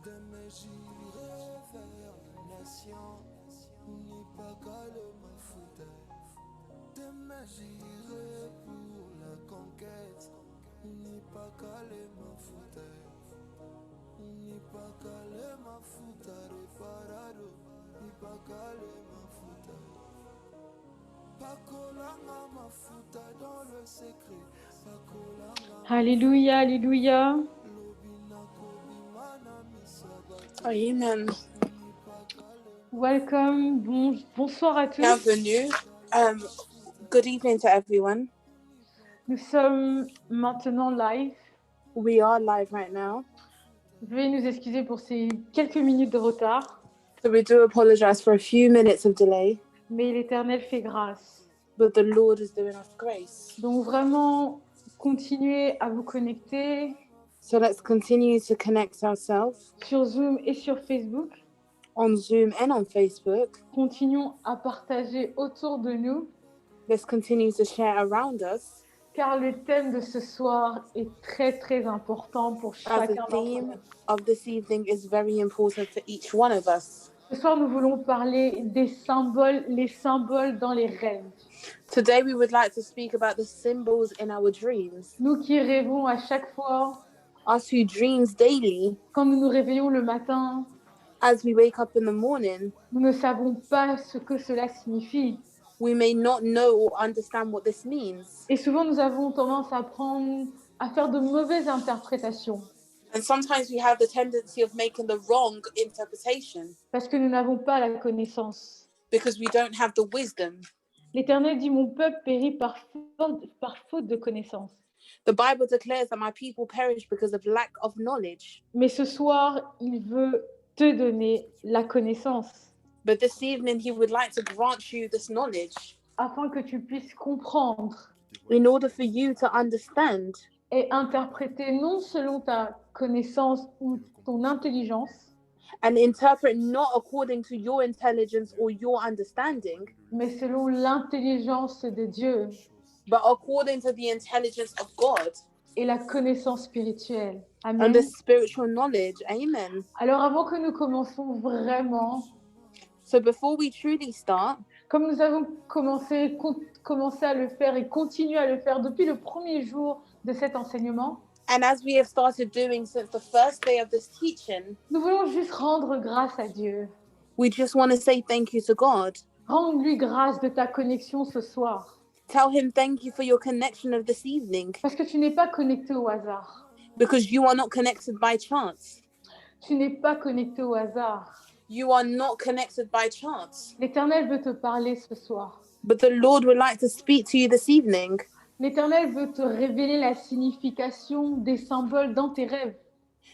Demain j'irai vers la nation, ni pas calé ma fauteuil. Demain j'irai pour la conquête, ni pas calé ma fauteuil. Ni pas calé ma fauteuil, parado, ni pas calé ma fauteuil. Pas colanga ma fauteuil dans le secret, pas colanga. Alléluia, alléluia. Amen. Welcome, bonsoir à tous. Bienvenue. Good evening to everyone. Nous sommes maintenant live. We are live right now. Veuillez nous excuser pour ces quelques minutes de retard, So we do apologize for a few minutes of delay, mais l'Éternel fait grâce. but the Lord is doing us grace. Donc vraiment, continuez à vous connecter So let's continue to connect ourselves sur Zoom et sur Facebook. on Zoom and on Facebook. Continuons à partager autour de nous, Let's continue to share around us, car le thème de ce soir est très très important pour as chacun the d'entre theme nous. of this evening is very important for each one of us. Ce soir, nous voulons parler des symboles, les symboles dans les rêves. Today we would like to speak about the symbols in our dreams. Nous qui rêvons à chaque fois, Us who dreams daily, quand nous nous réveillons le matin, as we wake up in the morning, nous ne savons pas ce que cela signifie. we may not know or understand what this means. Et souvent, nous avons tendance à faire de mauvaises interprétations And sometimes we have the tendency of making the wrong interpretation parce que nous n'avons pas la connaissance. because we don't have the wisdom. L'Éternel dit « Mon peuple périt par faute de connaissance ». The Bible declares that my people perish because of lack of knowledge. Mais ce soir, il veut te donner la connaissance But this evening, he would like to grant you this knowledge afin que tu puisses comprendre in order for you to understand et interpréter non selon ta connaissance ou ton intelligence, and interpret not according to your intelligence or your understanding, mais selon l'intelligence de Dieu but according to the intelligence of God et la connaissance spirituelle. and Amen. the spiritual knowledge. Amen. Alors avant que nous commençons vraiment, So before we truly start, comme nous avons commencé à le faire et continué à le faire depuis le premier jour de cet enseignement, and as we have started doing since the first day of this teaching, nous voulons juste rendre grâce à Dieu. we just want to say thank you to God. Rends-lui grâce de ta connexion ce soir. Tell him thank you for your connection of this evening Parce que tu n'es pas connecté au hasard. because you are not connected by chance. Tu n'es pas connecté au hasard. You are not connected by chance. L'Éternel veut te parler ce soir. But the Lord would like to speak to you this evening. L'Éternel veut te révéler la signification des symboles dans tes rêves.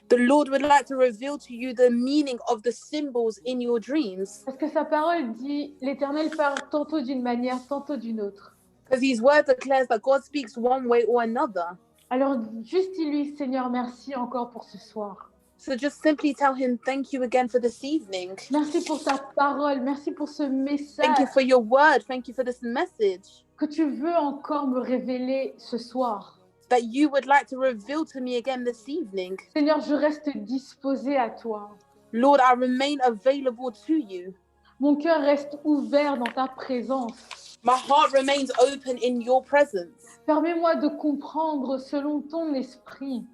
The Lord would like to reveal to you the meaning of the symbols in your dreams. Parce que sa parole dit, l'Éternel parle tantôt d'une manière, tantôt d'une autre. Because his word declares that God speaks one way or another. Alors juste dis-lui, Seigneur, merci encore pour ce soir. So just simply tell him thank you again for this evening. Merci pour ta parole, merci pour ce Thank you message for your word. Thank you for this message que tu veux encore me révéler ce soir. that you would like to reveal to me again this evening. Seigneur, je reste disposée à toi. Lord, I remain available to you. Mon cœur reste ouvert dans ta présence. My heart remains open in your presence. Permets-moi de comprendre selon ton esprit.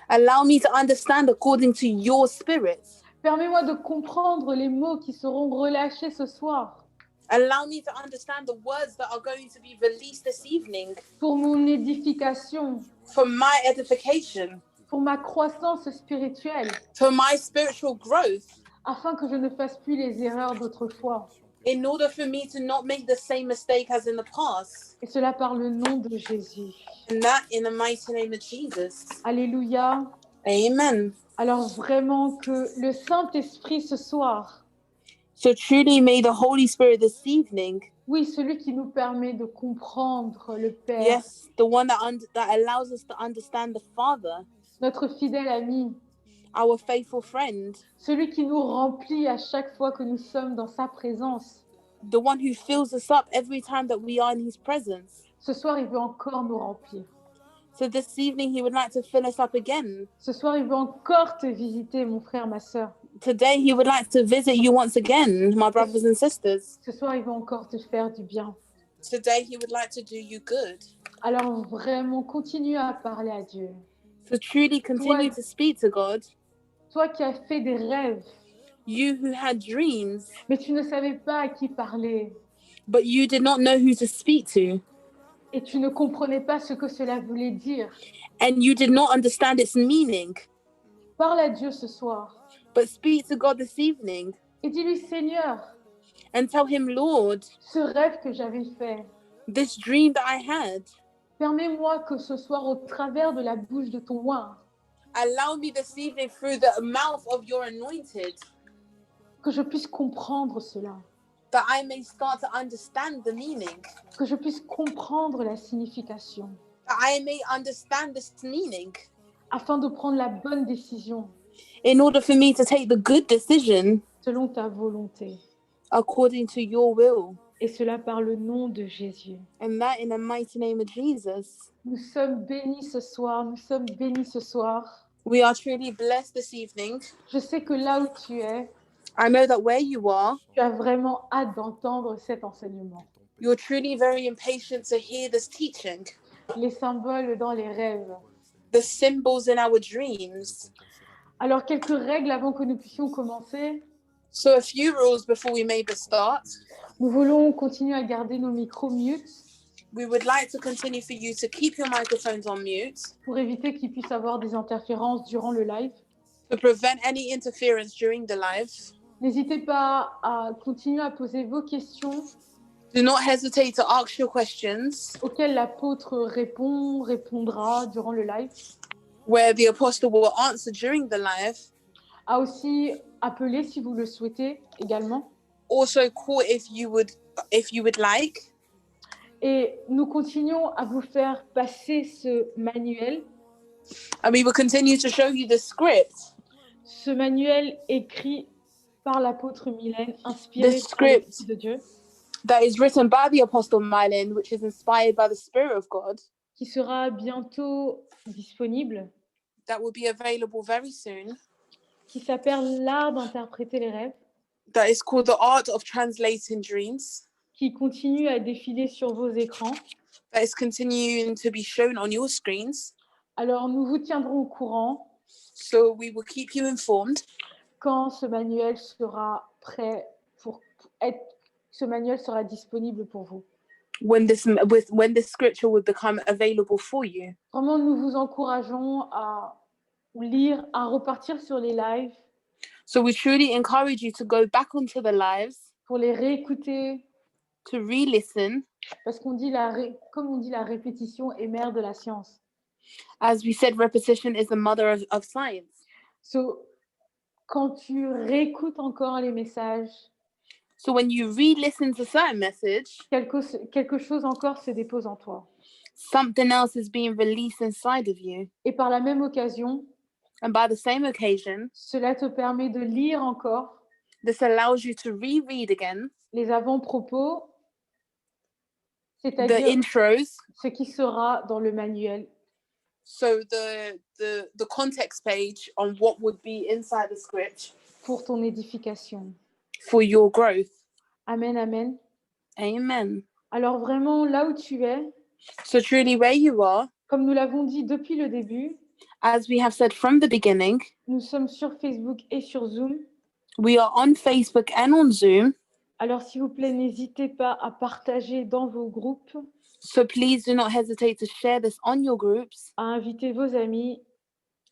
Allow me to understand according to your spirit. Permets-moi de comprendre les mots qui seront relâchés ce soir Allow me to understand the words that are going to be released this evening pour mon édification, for my edification, pour ma croissance spirituelle, for my spiritual growth, afin que je ne fasse plus les erreurs d'autrefois. in order for me to not make the same mistake as in the past. Et cela par le nom de Jésus. And that in the mighty name of Jesus. Alléluia. Amen. Alors vraiment que le Saint-Esprit ce soir, So truly may the Holy Spirit this evening, oui, celui qui nous permet de comprendre le Père, yes, the one that allows us to understand the Father, notre fidèle ami, our faithful friend, celui qui nous remplit à chaque fois que nous sommes dans sa présence. the one who fills us up every time that we are in his presence. Ce soir, il veut encore nous remplir. So this evening, he would like to fill us up again. Ce soir, il veut encore te visiter, mon frère, ma sœur. Today, he would like to visit you once again, my brothers and sisters. Ce soir, il veut encore te faire du bien. Today, he would like to do you good. Alors vraiment, continue à parler à Dieu. So truly continue to speak to God. Toi qui as fait des rêves, You who had dreams, mais tu ne savais pas à qui parler but you did not know who to speak to. et tu ne comprenais pas ce que cela voulait dire. And you did not understand its meaning. Parle à Dieu ce soir But speak to God this evening et dis-lui, Seigneur, and tell him, Lord, ce rêve que j'avais fait, this dream that I had, permets-moi que ce soir, au travers de la bouche de ton oint, allow me this evening through the mouth of your anointed, que je puisse comprendre cela, that I may start to understand the meaning, que je puisse comprendre la signification, that I may understand this meaning, afin de prendre la bonne décision in order for me to take the good decision selon ta volonté. according to your will. Et cela par le nom de Jésus. And that in the mighty name of Jesus. Nous sommes bénis ce soir, nous sommes bénis ce soir. We are truly blessed this evening. Je sais que là où tu es, I know that where you are, tu as vraiment hâte d'entendre cet enseignement. you're truly very impatient to hear this teaching. Les symboles dans les rêves. The symbols in our dreams. Alors, quelques règles avant que nous puissions commencer. So a few rules before we maybe start. Nous voulons continuer à garder nos micros mute We would like to continue for you to keep your microphones on mute pour éviter qu'il puisse avoir des interférences durant le live. to prevent any interference during the live. N'hésitez pas à continuer à poser vos questions Do not hesitate to ask your questions auxquelles l'apôtre répondra durant le live. where the apostle will answer during the live. À aussi appeler si vous le souhaitez également. Also call if you would like. Et nous continuons à vous faire passer ce manuel. And we will continue to show you the script. Ce manuel écrit par l'apôtre Mylène, inspiré The par script. l'Esprit de Dieu, That is written by the apostle Mylene, which is inspired by the Spirit of God. qui sera bientôt disponible, That will be available very soon. qui s'appelle L'art d'interpréter les rêves, That is called the art of translating dreams. qui continue à défiler sur vos écrans. That is continuing to be shown on your screens. Alors, nous vous tiendrons au courant So we will keep you informed quand ce manuel sera prêt ce manuel sera disponible pour vous. when this scripture will become available for you. Vraiment, nous vous encourageons à lire, à repartir sur les lives, So we truly encourage you to go back onto the lives, pour les réécouter, to re-listen. parce qu'on dit comme on dit, la répétition est mère de la science. As we said, repetition is the mother of science. So, quand tu réécoutes encore les messages, So when you re-listen to certain message, quelque chose encore se dépose en toi. something else is being released inside of you. Et par la même occasion, And by the same occasion, cela te permet de lire encore this allows you to reread again les avant-propos, the c'est-à-dire intros. ce qui sera dans le manuel. So the context page on what would be inside the script Pour ton édification. for your growth. Amen, amen. Amen. Alors vraiment, là où tu es, So truly where you are, comme nous l'avons dit depuis le début, as we have said from the beginning, nous sommes sur Facebook et sur Zoom. we are on Facebook and on Zoom. Alors s'il vous plaît, n'hésitez pas à partager dans vos groupes, So please do not hesitate to share this on your groups. à inviter vos amis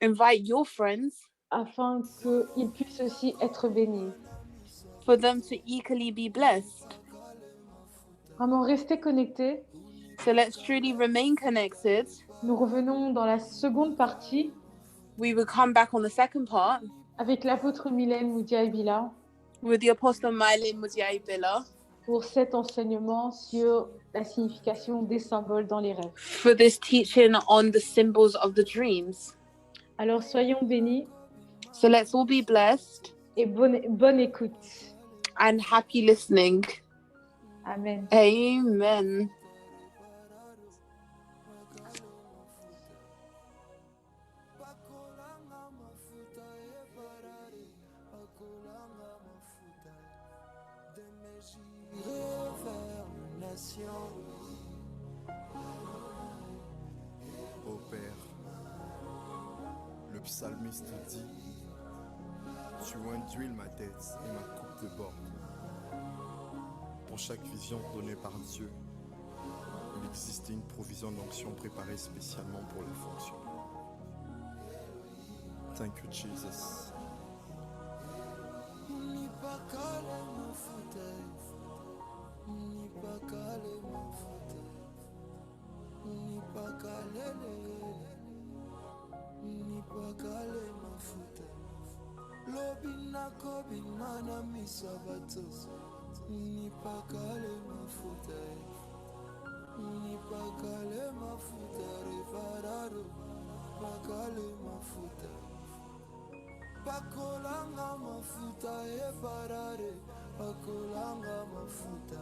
Invite your friends afin qu'ils puissent aussi être bénis. for them to equally be blessed. Vraiment, restez connectés. So let's truly remain connected. Nous revenons dans la seconde partie We will come back on the second part avec l'apôtre Mylène Moudiaïbila with the Apostle Mylene Mudiaibila pour cet enseignement sur la signification des symboles dans les rêves. for this teaching on the symbols of the dreams. Alors soyons bénis So let's all be blessed et bonne écoute. and happy listening. Amen. Amen. Ô Père, le psalmiste dit, tu induis ma tête et ma coupe de bord. Pour chaque vision donnée par Dieu, il existait une provision d'onction préparée spécialement pour la fonction. Thank you, Jesus. Pakolanga mafuta eparare, pakolanga mafuta.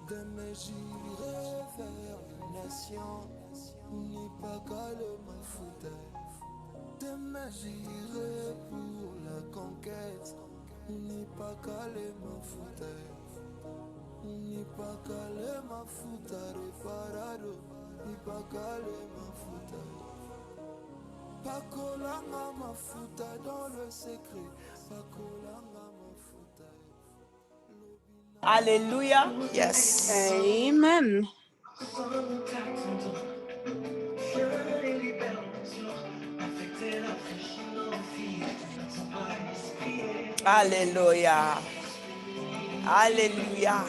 Demain j'irai vers les nations, ni pas calé mafuta. Demain j'irai pour la conquête, ni pas calé mafuta. Ni pas calé mafuta, reparado, ni pas calé mafuta. Pakolanga mafuta dans le secret. Pakolanga mafuta. Alléluia. Yes. Amen. Alléluia. Alléluia.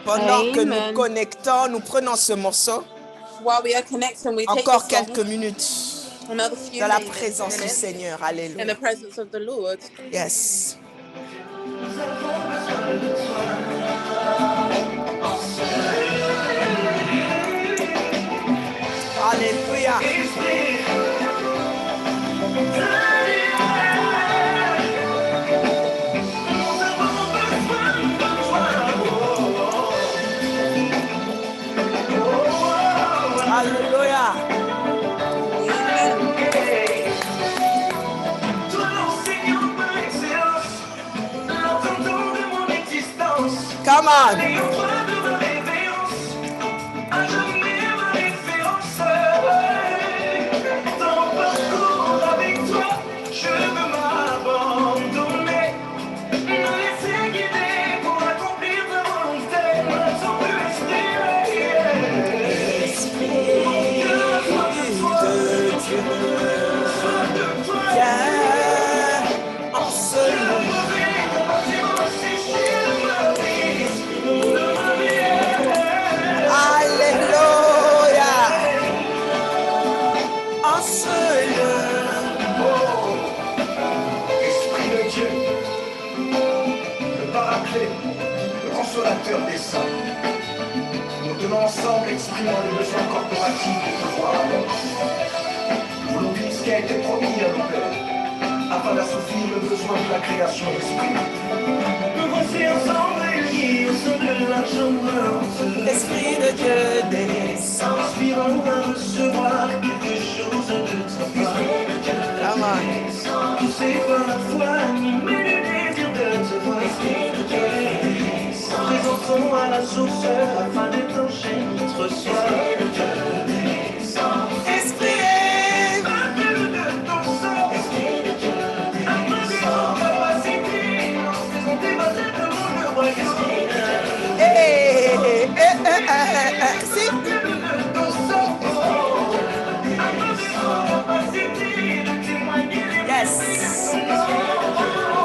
Pendant que nous Amen. connectons, nous prenons ce morceau. While we are connecting, we take Encore this song, quelques minutes another few dans la minutes présence du Seigneur. in Alléluia. the presence of the Lord. Yes. Alléluia. Alléluia. Come on. Des saints. Nous tenons ensemble, exprimant les besoins corporatifs de pouvoir à l'homme. Nous voulons vivre ce qui a été promis à nos pères, afin d'assouvir le besoin de la création d'esprit. Nous voici ensemble réunis au sein de la chambre. Esprit de Dieu descend. Inspirons-nous à recevoir quelque chose de ta part. Come on. Poussés par la foi, animés du désir de te voir. Présentons à la source afin d'étancher notre soif. Esprit. Appelle de ton sang. Afin de ton capacité. Présenter ma tête devant le royaume. Si. Appelle de ton sang. Afin de ton capacité de témoigner les Yes.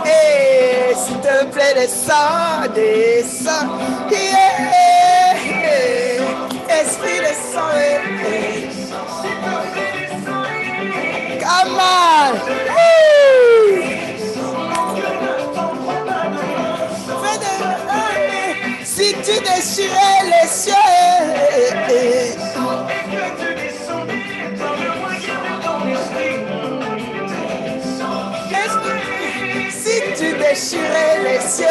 Hey, s'il te plaît, descends, descends. Yeah. Esprit descend. Come on. Woo. Fais de... Si tu déchirais les cieux. Si tu déchirais les cieux,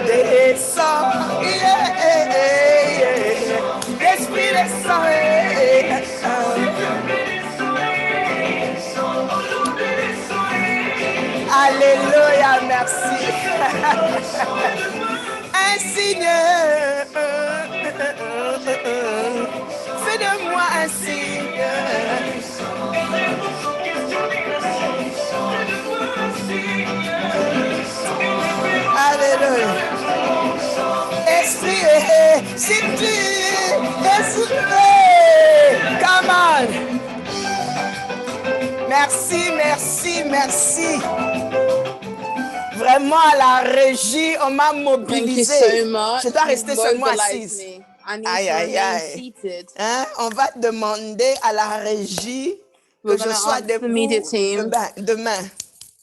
Descends, l'esprit descend. Alléluia, merci. Un signe. Fais de moi un signe. Alléluia. Esprit, si tu esprit, come on. Merci, merci, merci. Vraiment, à la régie, on m'a Thank you mobilisé. so much. Je dois rester You've seulement mobilized assise. me. I need Aïe, to aïe, remain aïe. seated. Hein? On va demander à la régie que We're je gonna sois ask the debout media team demain.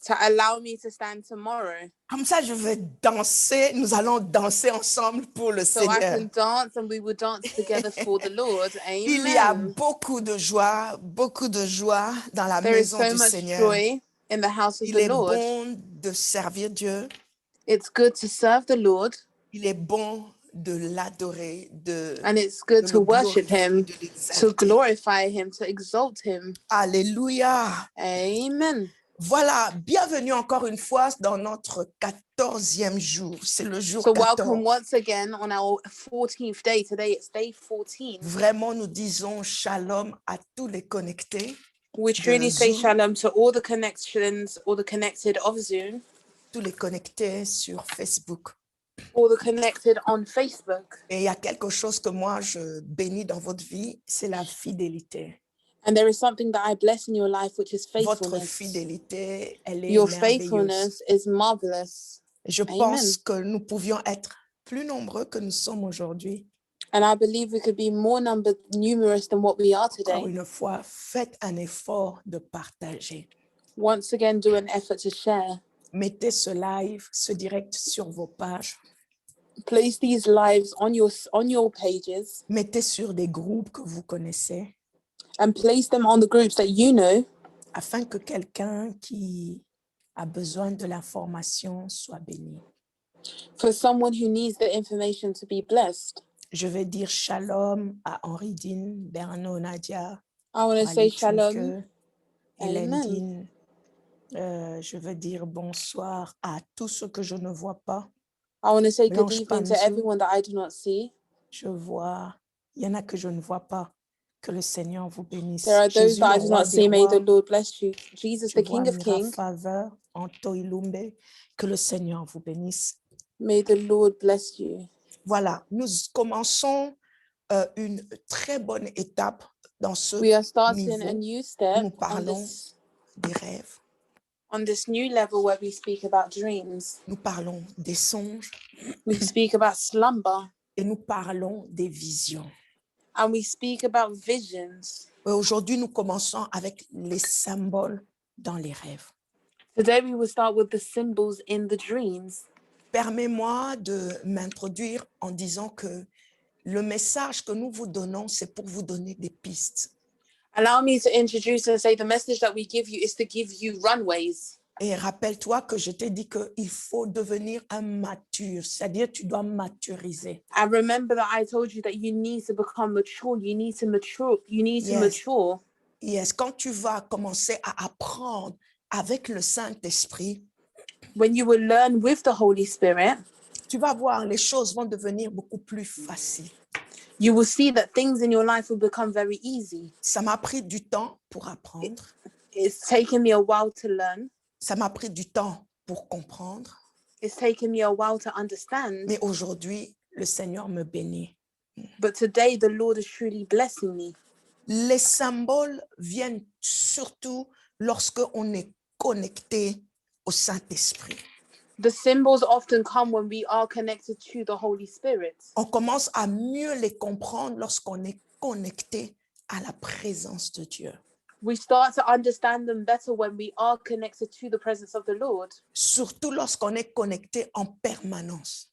to allow me to stand tomorrow Comme ça, je vais danser. Nous allons danser ensemble pour le so I Seigneur. can dance and we will dance together for the Lord. Il y a Amen. beaucoup de joie dans la There is maison so du much Seigneur. joy in the house of Il the est Lord. bon de servir Dieu. It's good to serve the Lord Il est bon de l'adorer, and it's good de to le worship glorifier, Him, de to l'exalter. glorify Him, to exalt Him. Alléluia. Amen. Voilà, bienvenue encore une fois dans notre 14e jour. C'est le jour So 14. welcome once again on our 14th day. Today it's day 14. Vraiment, nous disons shalom à tous les connectés, We truly say Zoom. shalom to all the connections, all the connected of Zoom, tous les connectés sur Facebook. all the connected on Facebook. Et il y a quelque chose que moi, je bénis dans votre vie, c'est la fidélité. And there is something that I bless in your life, which is Votre faithfulness. fidélité, elle est Your merveilleuse. faithfulness is marvelous. Je Amen. pense que nous pouvions être plus nombreux que nous sommes aujourd'hui. And I believe we could be more numerous than what we are Encore today. une fois, faites un effort de partager. Once again, do an effort to share. Mettez ce live, ce direct sur vos pages. Place these lives on your pages Mettez sur des groupes que vous connaissez, and place them on the groups that you know, afin que quelqu'un qui a besoin de l'information soit béni. for someone who needs the information to be blessed. Je vais dire shalom à Henri Dean, Berno, Nadia, I want to say Alix shalom. Nike, Hélène Amen. Dean. Je veux dire bonsoir à tous ceux que je ne vois pas. I want to say good Blanche evening to Panzou. everyone that I do not see. Je vois, il y en a que je ne vois pas. Que le Seigneur vous bénisse. There are those Jésus, that I le do roi not des see. May the rois. Lord bless you. Jesus, Je the vois King of Mira Kings. Faveur, Anto Ilumbe. Que le Seigneur vous bénisse. May the Lord bless you. Voilà, nous commençons une très bonne étape dans ce We are starting a niveau. new step Nous parlons des rêves. on this new level where we speak about dreams. Nous parlons des songes We speak about slumber et nous parlons des visions. and we speak about visions. Aujourd'hui, nous commençons avec les symboles dans les rêves. Today we will start with the symbols in the dreams. Permets-moi de m'introduire en disant que le message que nous vous donnons, c'est pour vous donner des pistes. Allow me to introduce and say the message that we give you is to give you runways. Et rappelle-toi que je t'ai dit qu'il faut devenir un mature, c'est-à-dire tu dois maturiser. And remember that I told you that you need to become mature. You need to mature. You need to Yes. mature. Yes, quand tu vas commencer à apprendre avec le Saint-Esprit, When you will learn with the Holy Spirit, tu vas voir, les choses vont devenir beaucoup plus faciles. you will see that things in your life will become very easy. Ça m'a pris du temps pour apprendre. It's taken me a while to learn. Ça m'a pris du temps pour comprendre. It's taken me a while to understand. Mais aujourd'hui, le Seigneur me bénit. But today the Lord is truly blessing me. Les symboles viennent surtout lorsque on est connecté au Saint-Esprit. The symbols often come when we are connected to the Holy Spirit. On commence à mieux les comprendre lorsqu'on est connecté à la présence de Dieu. We start to understand them better when we are connected to the presence of the Lord, Surtout lorsqu'on est connecté en permanence.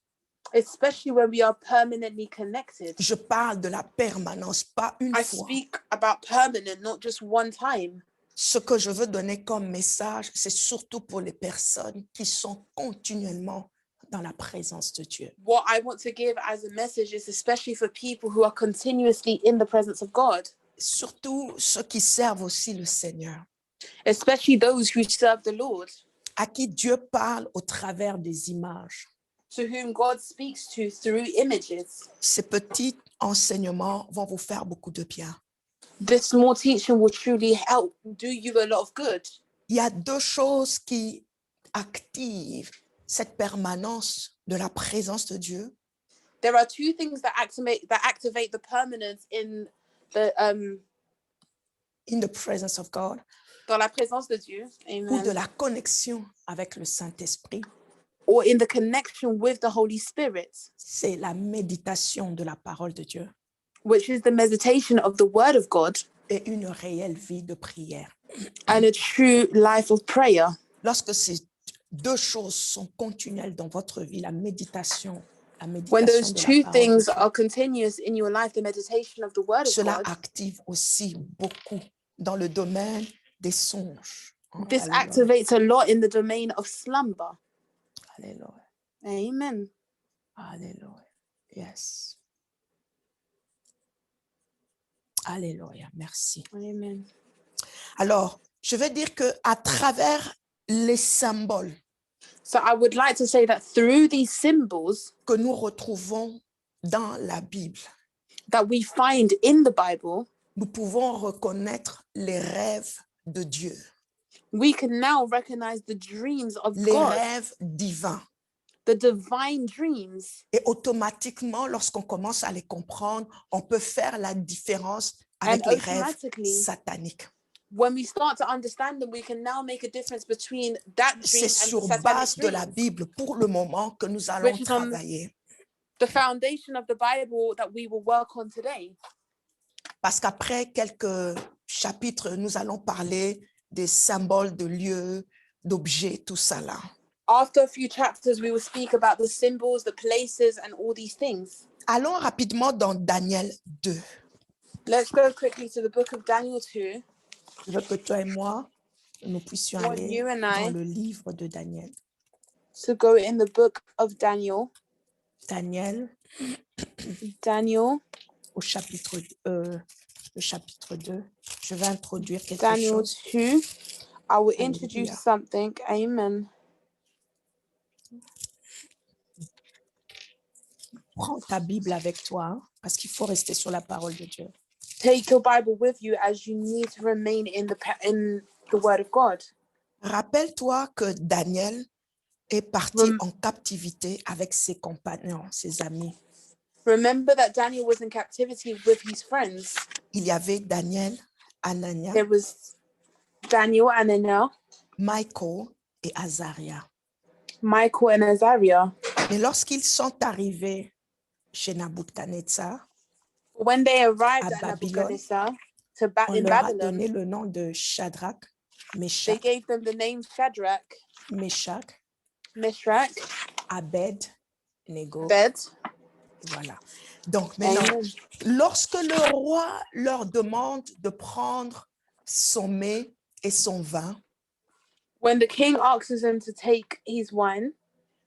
especially when we are permanently connected. Je parle de la permanence, pas une I fois. speak about permanent, not just one time. Ce que je veux donner comme message, c'est surtout pour les personnes qui sont continuellement dans la présence de Dieu. What I want to give as a message is especially for people who are continuously in the presence of God, Surtout ceux qui servent aussi le Seigneur, especially those who serve the Lord, à qui Dieu parle au travers des images. to whom God speaks to through images. Ces petits enseignements vont vous faire beaucoup de bien. This small teaching will truly help do you a lot of good. Il y a deux choses qui activent cette permanence de la présence de Dieu. There are two things that activate the permanence in the In the presence of God, dans la présence de Dieu, ou de amen, la connexion avec le Saint-Esprit, or in the connection with the Holy Spirit, c'est la méditation de la parole de Dieu which is the meditation of the Word of God et une réelle vie de prière. and a true life of prayer. Lorsque ces deux choses sont continuelles dans votre vie, la méditation When those de la two parole de things Dieu, are continuous in your life, the meditation of the Word of cela God, active aussi beaucoup dans le domaine des songes. Oh, this alléluia, activates a lot in the domain of slumber. alléluia, Amen. alléluia. Yes. Alléluia, merci. Amen. Alors, je vais dire que à travers les symboles So I would like to say that through these symbols que nous retrouvons dans la Bible, that we find in the Bible, nous pouvons reconnaître les rêves de Dieu, we can now recognize the dreams of les God, rêves divins. the divine dreams. Et automatiquement, lorsqu'on commence à les comprendre, on peut faire la différence avec And les rêves automatically, sataniques. when we start to understand them, we can now make a difference between that dream C'est and the sur satanic base de la dreams, Bible pour le moment que nous allons which is on travailler. the foundation of the Bible that we will work on today. Parce qu'après quelques chapitres, nous allons parler des symboles de lieux, d'objets, tout ça là. After a few chapters, we will speak about the symbols, the places, and all these things. Allons rapidement dans Daniel 2. Let's go quickly to the book of Daniel 2. Je veux que toi et moi, nous puissions Want aller you and I dans le livre de Daniel. to go in the book of Daniel. Daniel, Daniel au chapitre, le chapitre 2. Je vais introduire quelque Daniel chose. 2. I will Hallelujah. introduce something. Amen. Prends ta Bible avec toi, hein, parce qu'il faut rester sur la parole de Dieu. Take your Bible with you as you need to remain in the Word of God. Rappelle-toi que Daniel est parti en captivité avec ses compagnons, ses amis. Remember that Daniel was in captivity with his friends. Il y avait Daniel, Anania, There was Daniel, Ananias, Michael et Azaria. Michael, and Azariah. Mais lorsqu'ils sont arrivés chez Nabuchodonosor, When they arrived à at Babylone, Nebuchadnezzar on in leur a Babylon, donné le nom de Shadrach, they Meshach, gave them the name Shadrach, Meshach, Meshach, Abed-Nego. Bed. Voilà. Donc maintenant, Amen. lorsque le roi leur demande de prendre son mets et son vin, When the king asks them to take his wine,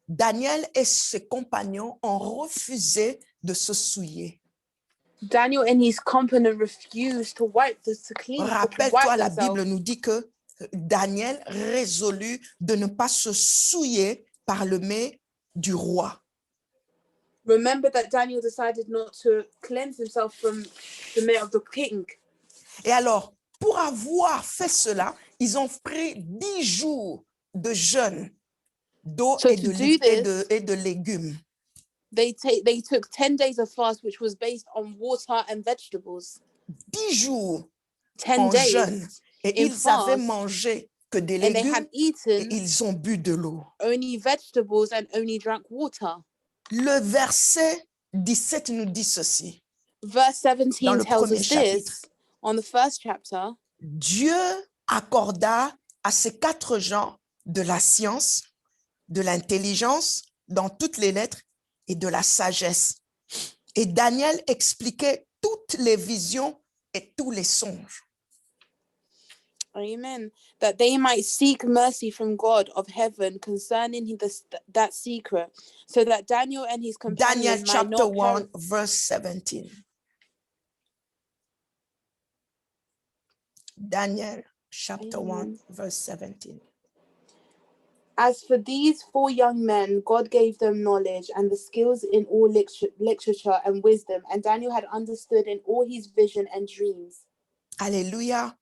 Daniel et ses compagnons ont refusé de se souiller. Daniel and his company refused to clean, to Rappelle-toi, wipe la themselves. Bible nous dit que Daniel résolut de ne pas se souiller par le mets du roi. Remember that Daniel decided not to cleanse himself from the meat of the king. Et alors, pour avoir fait cela, ils ont pris 10 jours de jeûne d'eau So et, to de, do this, et de légumes. they took 10 days of fast, which was based on water and vegetables. 10 jours 10 en days jeûne. Et in ils avaient fast, mangé que des and they had légumes et eaten ils ont bu de l'eau. only vegetables and only drank water. Le verset 17 nous dit ceci. Verse Dans 17 le tells premier us chapitre. this. On the first chapter, Dieu accorda à ces 4 gens de la science, de l'intelligence, dans toutes les lettres, et de la sagesse. Et Daniel expliquait toutes les visions et tous les songes. Amen. That they might seek mercy from God of heaven concerning that secret, so that Daniel and his Daniel companions might chapter not 1, perish. verse 17. Daniel chapter 1, Amen. verse 17. As for these 4 young men, God gave them knowledge and the skills in all literature and wisdom, and Daniel had understood in all his vision and dreams. Alléluia.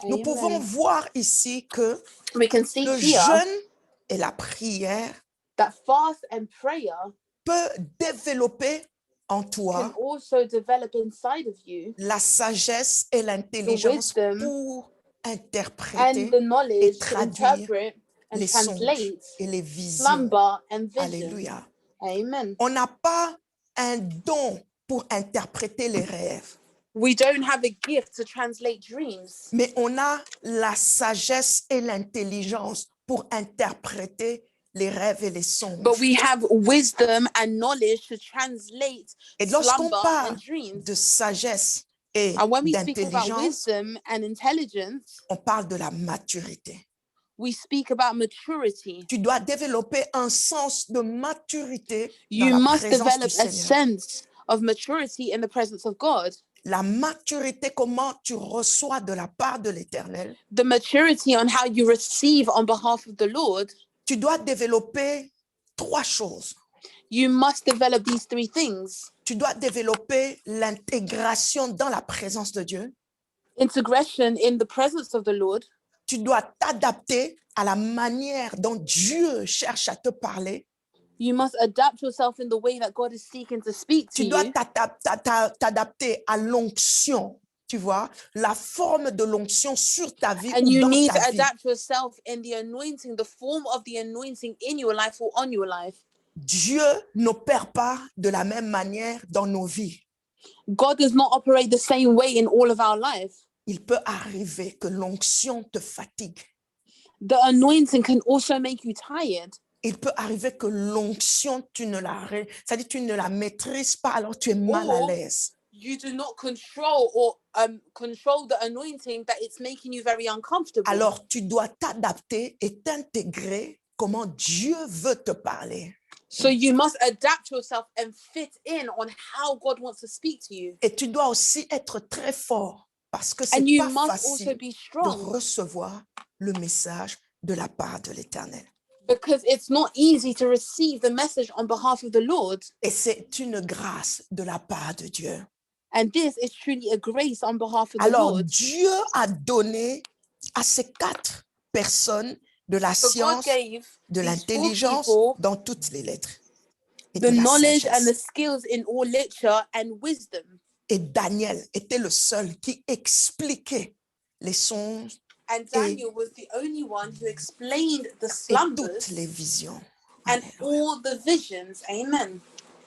Nous pouvons Amen. voir ici que We can see le here jeûne et la prière that fast and prayer peut développer en can toi also develop inside of you la sagesse et l'intelligence wisdom pour and interpréter the knowledge to traduire interpret and les songes translate et les visions. slumber and vision. Alléluia. Amen. On n'a pas un don pour interpréter les rêves, We don't have a gift to translate dreams, mais on a la sagesse et l'intelligence pour interpréter les rêves et les songes. but we have wisdom and knowledge to translate Et lorsqu'on slumber parle and dreams. de sagesse et And when we speak about d'intelligence, wisdom and intelligence, on parle de la maturité. we speak about maturity. Tu dois développer un sens de maturité dans You la must présence du develop a Seigneur. sense of maturity in the presence of God. La maturité, comment tu reçois de la part de l'Éternel. The maturity on how you receive on behalf of the Lord. Tu dois développer 3 choses. You must develop these 3 things. Tu dois développer l'intégration dans la présence de Dieu. Integration in the presence of the Lord. Tu dois t'adapter à la manière dont Dieu cherche à te parler. You must adapt yourself in the way that God is seeking to speak to Tu dois you. t'adapter à l'onction, tu vois, la forme de l'onction sur ta vie And ou you dans need to ta vie. adapt yourself in the anointing, the form of the anointing in your life or on your life. Dieu n'opère pas de la même manière dans nos vies. God does not operate the same way in all of our life. Il peut arriver que l'onction te fatigue. The anointing can also make you tired. Il peut arriver que l'onction, c'est-à-dire tu ne la maîtrises pas, alors tu es mal à Or l'aise. you do not control or control the anointing, that it's making you very uncomfortable. Alors tu dois t'adapter et t'intégrer comment Dieu veut te parler. So you must adapt yourself and fit in on how God wants to speak to you. Et tu dois aussi être très fort parce que c'est And you pas must also facile be de strong, recevoir le message de la part de l'Éternel. because it's not easy to receive the message on behalf of the Lord. Et c'est une grâce de la part de Dieu. And this is truly a grace on behalf of the Alors Lord. Dieu a donné à ces 4 personnes de la So God science, gave de these 4 l'intelligence people dans toutes les lettres et the de la knowledge and the sagesse. skills in all literature and wisdom. Et Daniel était le seul qui expliquait les songes And Daniel was the only one who explained the et slumbers toutes les visions. and Alléluia. all the visions. Amen.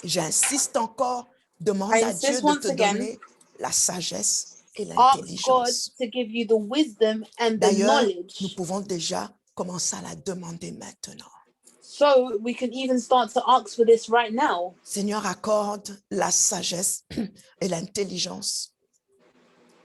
J'insiste encore, demande I à Dieu insist de once te again, donner la sagesse et Ask God l'intelligence. to give you the wisdom and the D'ailleurs, nous knowledge. pouvons déjà commencer à la demander maintenant. So we can even start to ask for this right now. Seigneur, accorde la sagesse et l'intelligence.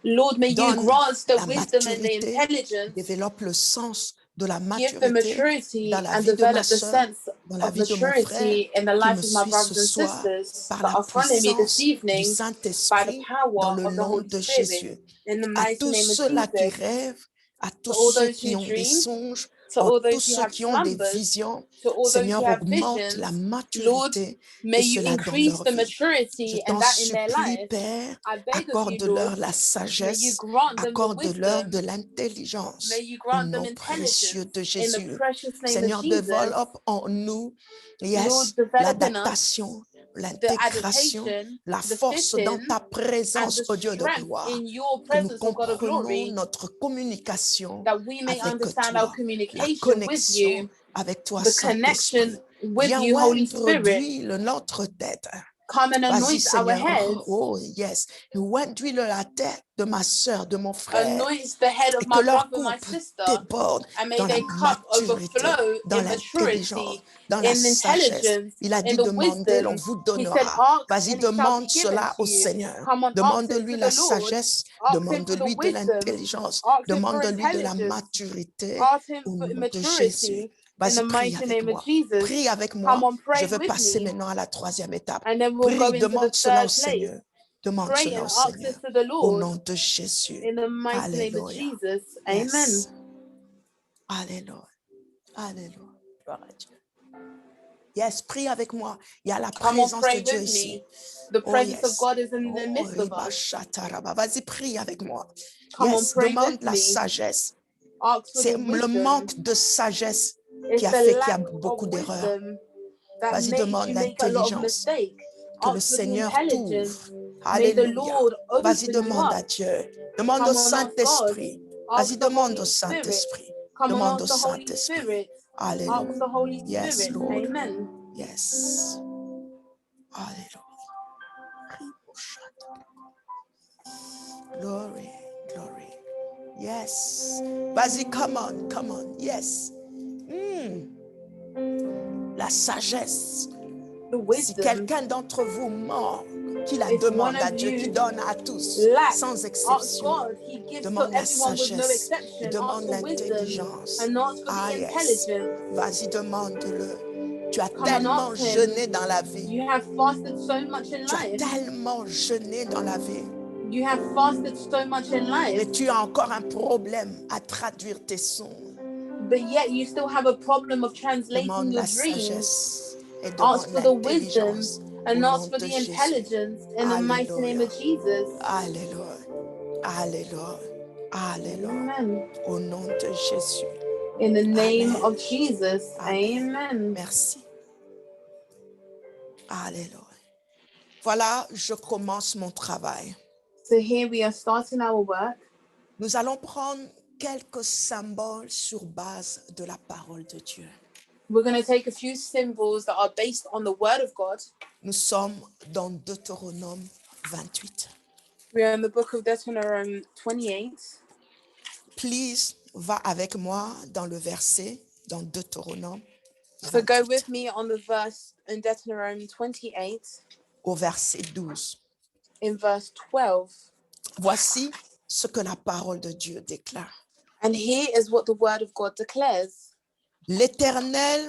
Lord, may you Donne grant the la wisdom and the maturité, intelligence. développe le sens de la Give the maturité maturity dans la and vie de ma develop the sœur, sense dans la of vie de mon frère maturity in the qui life me of my suit brothers ce and soir sisters par that la are following me this puissance du evening by the Saint-Esprit power dans le of the nom Holy de Spirit. Jésus. In the À mighty tous name of ceux-là qui Jesus. rêvent, à tous all ceux those qui who ont des dream, songes, to à all tous those who ceux have qui ont des slumbers, visions, to all those who Seigneur, have augmente la visions, Lord, maturité may et you cela dans increase leur the vie. Je maturity and t'en that in their supplie, life. Père, I beg of you, accorde-leur Lord, la may you sagesse, grant them the accorde-leur de wisdom, l'intelligence. may you Au grant them nom précieux intelligence de in the Jésus. precious name Seigneur, of Jesus. développe en nous, Lord, yes, develop in us l'adaptation, the l'intégration, adaptation, la the force dans fitting, ta and présence, the ô Dieu de strength gloire, in your que nous presence, O God of comprenons glory, notre communication that we may avec understand our toi, la communication with connexion you, avec toi, the connection Saint-Esprit. with Viens, you, ouais, Holy Spirit. introduis notre tête come and Vas-y, anoint our Seigneur. heads. Oh, yes. Ouin-lui la tête de ma soeur, de mon frère. Anoint the head of Et my que leur brother, my coupe sister, déborde and may dans la their cup maturité, overflow dans in l'intelligence, maturity, dans la in sagesse. intelligence, Il a in dit the demandez, l'on wisdom. vous He said, donnera. ask Vas-y, and it shall be demande given cela to au you. Seigneur. Come on, ask it Demande-lui to la the Lord. sagesse, Ask him for the demande-lui de wisdom. l'intelligence, Ask him for demande-lui de la intelligence. maturité Ask him au for nom de Jésus. maturity in Vas-y, the prie mighty avec name of moi. Jesus. Prie avec Come moi. on, Je pray veux with passer me, maintenant à la troisième étape. and then we'll go Prie, into the demande cela au third place. Seigneur. Demande Pray cela and au ask Seigneur. this to the Au Lord nom de Jésus. in the mighty name of Alléluia. Jesus. Yes. Amen. Alléluia. Alléluia. Gloire à Dieu. Yes, prie avec moi. Il y a la Come on, présence de pray Dieu with ici. me. The Oh presence of yes. God is in the Oh, midst of riba us. shataraba. Vas-y, prie avec moi. Come on, Yes, pray demande with la me. sagesse. Ask for C'est the le wisdom. manque de sagesse qui It's a the fait qu'il y a lack beaucoup of d'erreurs. wisdom that Vas-y, makes demande you make a lot of l'intelligence. mistakes. Que le Ask for the Seigneur intelligence. t'ouvre. May the Alléluia. Lord Vas-y, open you demande à up. Dieu. Demande au Come on, ask God. Saint-Esprit. Ask Vas-y, the demande Holy au Spirit. Saint-Esprit. Come on, Demande ask au the Holy Saint-Esprit. Spirit. Alléluia. Ask the Holy Yes, Spirit. Lord. Amen. Yes. Alléluia. Glory, glory. Yes. Vas-y, come on, come on. Yes. La sagesse. The Si wisdom. quelqu'un d'entre vous manque, qui la If demande one à of Dieu, qui you donne à tous, lack, sans ask exception. God. He gives to Demande la everyone with no sagesse. exception. Demande Ask for wisdom l'intelligence. and ask for Ah the yes. intelligence. Vas-y, demande-le. Tu as Come on, tellement ask him. jeûné dans la vie. You have fasted so much in Tu as life. tellement jeûné dans la vie. You have fasted so much in Mais life, tu as encore un problème à traduire tes sons. but yet you still have a problem of translating Demande your la dreams. sagesse et Ask demande for the wisdom l'intelligence au and nom ask for de the Jésus. intelligence in the mighty name Alléluia. of Jesus. Alléluia. Alléluia. Alléluia. Amen. Au nom de Jésus. In the name Amen. of Jesus. Amen. Amen. Merci. Alléluia. Voilà, je commence mon travail. So here we are starting our work. Nous allons prendre quelques symboles sur base de la parole de Dieu. We're going to take a few symbols that are based on the word of God. Nous sommes dans Deutéronome 28. We're in the book of Deuteronomy 28. Please, va avec moi dans le verset, dans Deutéronome 28, So go with me on the verse in Deuteronomy 28 au verset 12. in verse 12. Voici ce que la parole de Dieu déclare. And here is what the word of God declares. L'Éternel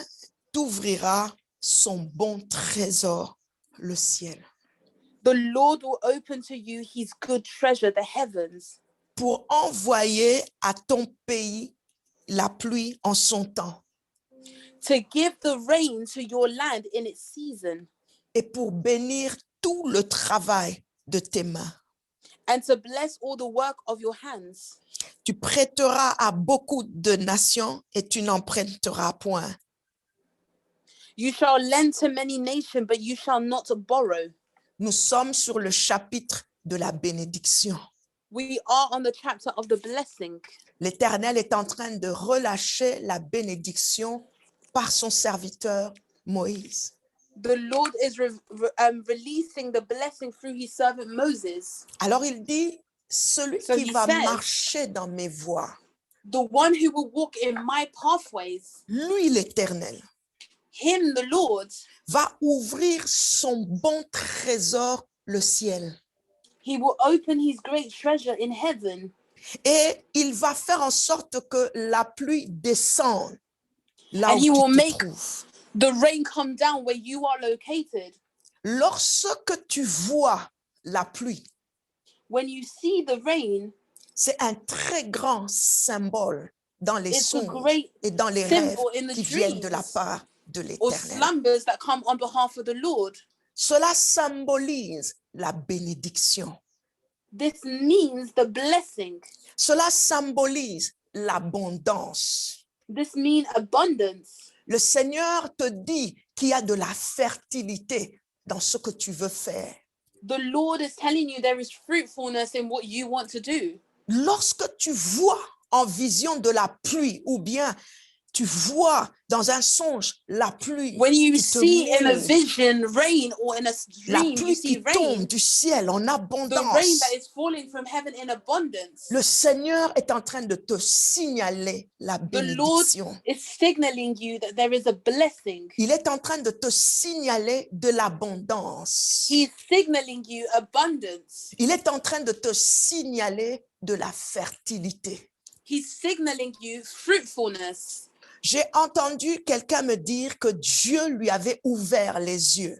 t'ouvrira son bon trésor, le ciel, The Lord will open to you his good treasure, the heavens, pour envoyer à ton pays la pluie en son temps to give the rain to your land in its season, et pour bénir tout le travail de tes mains. and to bless all the work of your hands. Tu prêteras à beaucoup de nations et tu n'emprunteras point. You shall lend to many nations, but you shall not borrow. Nous sommes sur le chapitre de la bénédiction. We are on the chapter of the blessing. L'Éternel est en train de relâcher la bénédiction par son serviteur Moïse. The Lord is releasing the blessing through his servant Moses. Alors il dit, celui So qui he va says, marcher dans mes voies, the one who will walk in my pathways, lui l'Éternel, him, the Lord, va ouvrir son bon trésor, le ciel. he will open his great treasure in heaven. Et il va faire en sorte que la pluie descende là And où he tu will te make trouves. the rain come down where you are located. Lorsque tu vois la pluie, When you see the rain, c'est un très grand symbole dans les it's a songes great et dans les rêves symbol in the qui viennent de la dreams part de or l'Éternel. slumbers that come on behalf of the Lord. Cela symbolise la bénédiction. This means the blessing. Cela symbolise l'abondance. This means abundance. Le Seigneur te dit qu'il y a de la fertilité dans ce que tu veux faire. The Lord is telling you there is fruitfulness in what you want to do. Lorsque tu vois en vision de la pluie ou bien tu vois dans un songe la pluie When you qui te see in a mouille, vision rain or in a la dream, you pluie see qui tombe rain, du ciel en the rain abondance, that is falling from heaven in abundance. le Seigneur est en train de te signaler la The Lord bénédiction. is signaling you that there is a blessing. Il est en train de te signaler de l'abondance. He's signaling you abundance. Il est en train de te signaler de la fertilité. He's signaling you fruitfulness. J'ai entendu quelqu'un me dire que Dieu lui avait ouvert les yeux.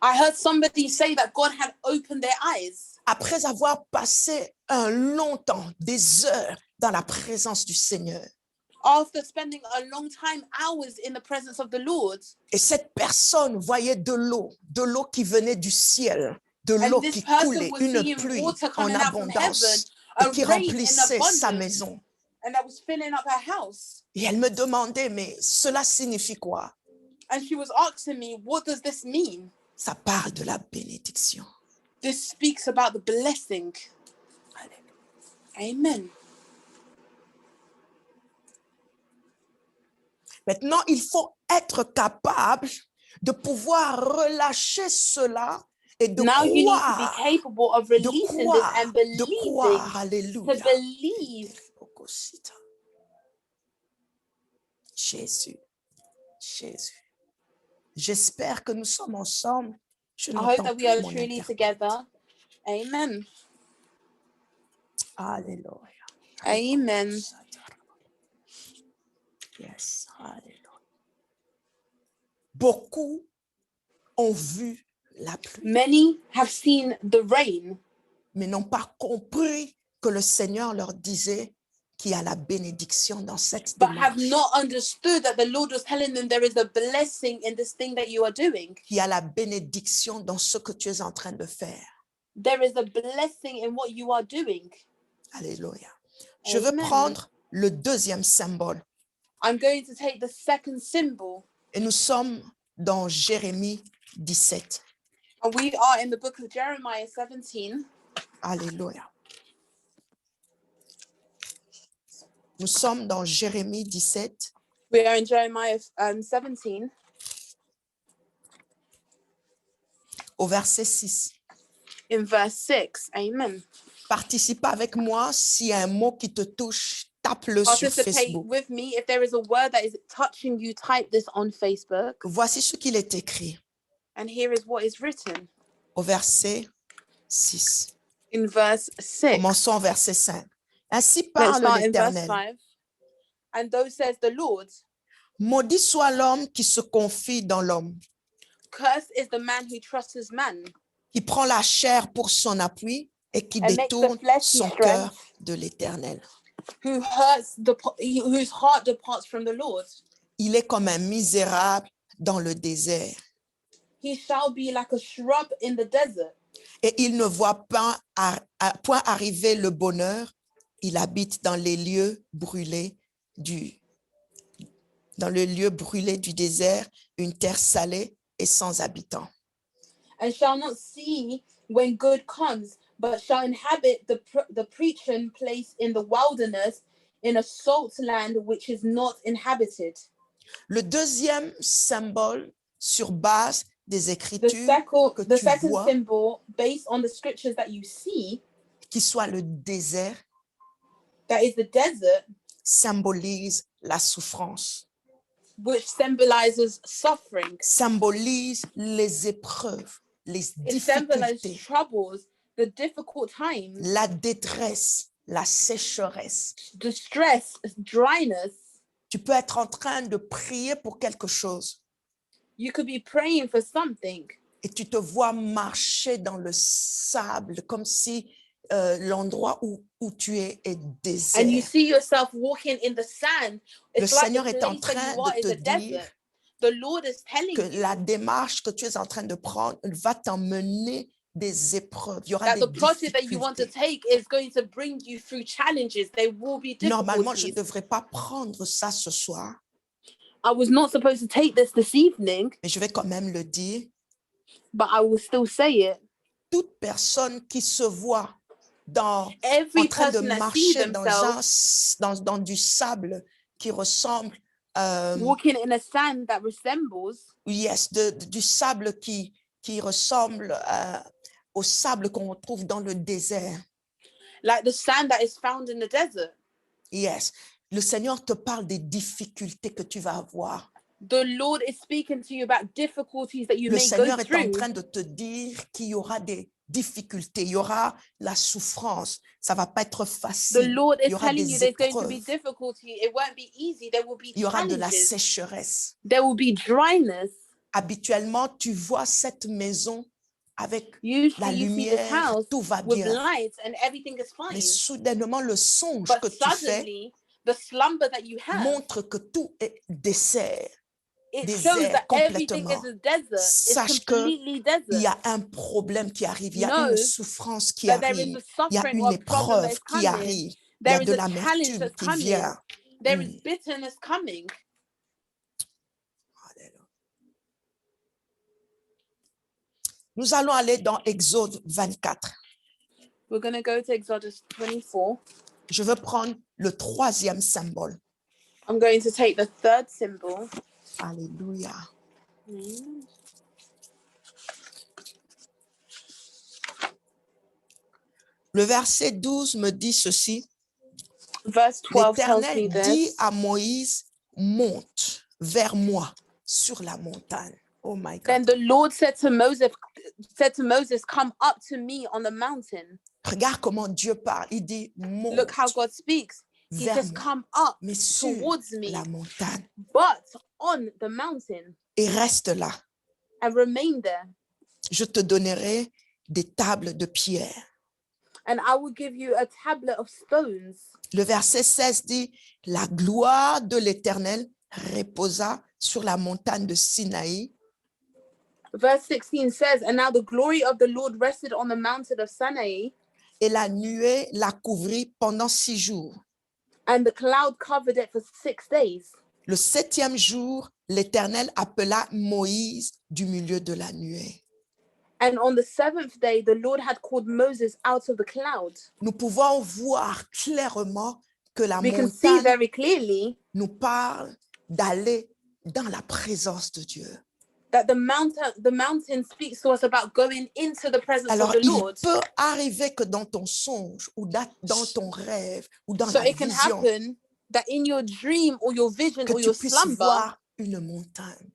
I heard somebody say that God had opened their eyes Après avoir passé un long temps, des heures dans la présence du Seigneur. after spending a long time, hours in the presence of the Lord. Et cette personne voyait de l'eau qui venait du ciel, de And l'eau this qui person coulait, was une seeing pluie water en coming out from heaven, abondance a et qui rain in remplissait sa abundance, maison. and that was filling up her house. Et elle me demandait, mais cela signifie quoi? And she was asking me, what does this mean? Ça parle de la bénédiction. This speaks about the blessing. Amen. Maintenant, il faut être capable de pouvoir relâcher cela et de Now you need to be croire, capable of de releasing this and believing, croire, to alléluia. believe. Jésus, Jésus. J'espère que nous sommes ensemble. Je I hope n'entends that we plus are mon truly interprète. together. Amen. Alléluia. Amen. Yes, alléluia. Beaucoup ont vu la pluie, Many have seen the rain, mais n'ont pas compris que le Seigneur leur disait qu'il y a la bénédiction dans cette but have démarche, not understood that the Lord was telling them there is a blessing in this thing that you are doing. qu'il y a la bénédiction dans ce que tu es en train de faire. There is a blessing in what you are doing. Alléluia. Je veux Amen. prendre le deuxième symbole I'm going to take the second symbol, et nous sommes dans Jérémie 17. and we are in the book of Jeremiah 17. Alléluia. Nous sommes dans Jérémie 17 We are in Jeremiah 17, au verset 6. in verse 6. Amen. Participe avec moi. S'il y a un mot qui te touche, tape-le sur Participate Facebook. with me. If there is a word that is touching you, type this on Facebook. Voici ce qu'il est écrit And here is what is written au verset 6. in verse 6. Commençons au verset 5. Ainsi Let's parle start in verse l'Éternel. 5. And thus says the Lord, Maudit soit l'homme qui se confie dans l'homme, cursed is the man who trusts man, qui prend la chair pour son appui et qui and makes the détourne flesh his son strength, cœur de l'Éternel. whose heart departs from the Lord. Il est comme un misérable dans le désert He shall be like a shrub in the desert, et il ne voit pas point arriver le bonheur. Il habite dans les lieux brûlés du désert, une terre salée et sans habitants. and shall not see when good comes, but shall inhabit the preaching place in the wilderness, in a salt land which is not inhabited. Le deuxième symbole sur base des The Écritures que tu second vois, symbol, based on the scriptures that you see, qui soit le désert, that is the desert, symbolise la souffrance, which symbolizes suffering. symbolise les épreuves, les It symbolizes difficultés, troubles, the difficult times, la détresse, la sécheresse. distress, dryness. Tu peux être en train de prier pour quelque chose You could be praying for something, et tu te vois marcher dans le sable comme si l'endroit où tu es est désert. and you see yourself walking in the sand. Le It's like Seigneur the est en place that train you are de is te a dire desert. The Lord is telling que you la démarche que tu es en train de prendre va t'emmener des épreuves. Il y aura that des the process that you want to difficultés. take is going to bring you through challenges. There will be Normalement, je ne difficulties. devrais pas prendre ça ce soir, I was not supposed to take this evening, mais je vais quand même le dire. but I will still say it. Toute personne qui se voit en Every train de person that sees marcher themselves dans du sable qui ressemble walking in a sand that resembles yes, du sable qui ressemble au sable qu'on retrouve dans le désert. like the sand that is found in the desert. Yes, le Seigneur te parle des difficultés que tu vas avoir. The Lord is speaking to you about difficulties that you Le may go Seigneur est en through. train de te dire qu'il y aura des difficultés, il y aura la souffrance, ça va pas être The facile, Lord il is y aura telling you des there's going to be épreuves, difficulty. It won't be easy. There will be il y aura de la challenges. sécheresse. There will be dryness. Habituellement, tu vois cette maison avec la Usually you see this lumière, house tout va with bien. light and everything is Mais fine. soudainement, le songe But que tu fais suddenly, the slumber that you have, montre que tout est désert. it shows désert that everything complètement. is a desert. Sache It's completely Il y a desert. un problème qui arrive, il y a Know une souffrance qui That there is arrive, a il y a suffering une or a problem that épreuve is qui coming. arrive, il y a There de is a challenge l'amertume that's qui coming. vient. There is bitterness coming. Nous allons aller dans Exode 24. We're going to go to Exodus 24. Je veux prendre le troisième symbole. I'm going to take the third symbol. Alléluia. Le verset 12 me dit ceci. Verse 12 tells me L'Éternel dit this. à Moïse, monte vers moi sur la montagne. Oh my Then God. the Lord said to Moses, come up to me on the mountain. Regarde comment Dieu parle. Il dit, monte Look how God speaks. He vers says, moi, come up mais sur towards me, la montagne. but on the mountain, Et reste là. and remain there. Je te donnerai des tables de pierre. And I will give you a tablet of stones. Le verset 16 dit, la gloire de l'Éternel reposa sur la montagne de Sinaï. Verse 16 says, and now the glory of the Lord rested on the mountain of Sinai, Et la nuée la couvrit pendant 6 jours. and the cloud covered it for 6 days. Le 7e jour, l'Éternel appela Moïse du milieu de la nuée. And on the 7th day, the Lord had called Moses out of the cloud. Nous pouvons voir clairement que la We can see montagne very clearly nous parle d'aller dans la présence de Dieu. that the mountain speaks to us about going into the presence Alors, of the il Lord. peut arriver que dans ton songe ou dans ton rêve ou dans So la it can vision, happen that in your dream or your vision que or tu your puisses slumber, voir une montagne.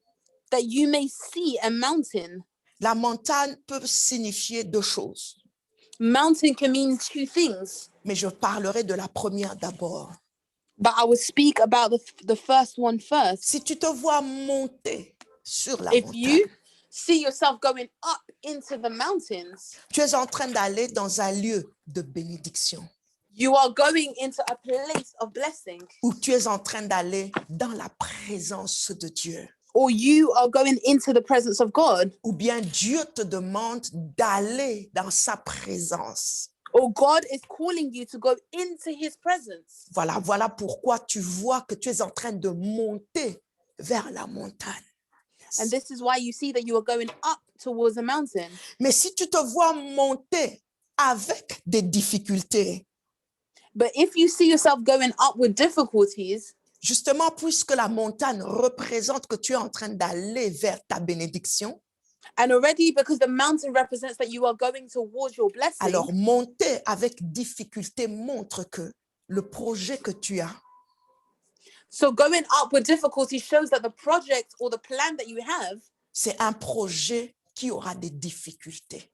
that you may see a mountain. La montagne peut signifier 2 choses, Mountain can mean 2 things, mais je parlerai de la première d'abord. but I will speak about the first one first. Si tu te vois monter sur la If montagne, you see yourself going up into the mountains, tu es en train d'aller dans un lieu de bénédiction, you are going into a place of blessing, ou tu es en train d'aller dans la présence de Dieu, or you are going into the presence of God, ou bien Dieu te demande d'aller dans sa présence. or God is calling you to go into his presence. Voilà pourquoi tu vois que tu es en train de monter vers la montagne. And this is why you see that you are going up towards a mountain. Mais si tu te vois monter avec des difficultés, But if you see yourself going up with difficulties, justement puisque la montagne représente que tu es en train d'aller vers ta bénédiction, and already because the mountain represents that you are going towards your blessing, alors monter avec difficulté montre que le projet que tu as, so going up with difficulty shows that the project or the plan that you have, c'est un projet qui aura des difficultés,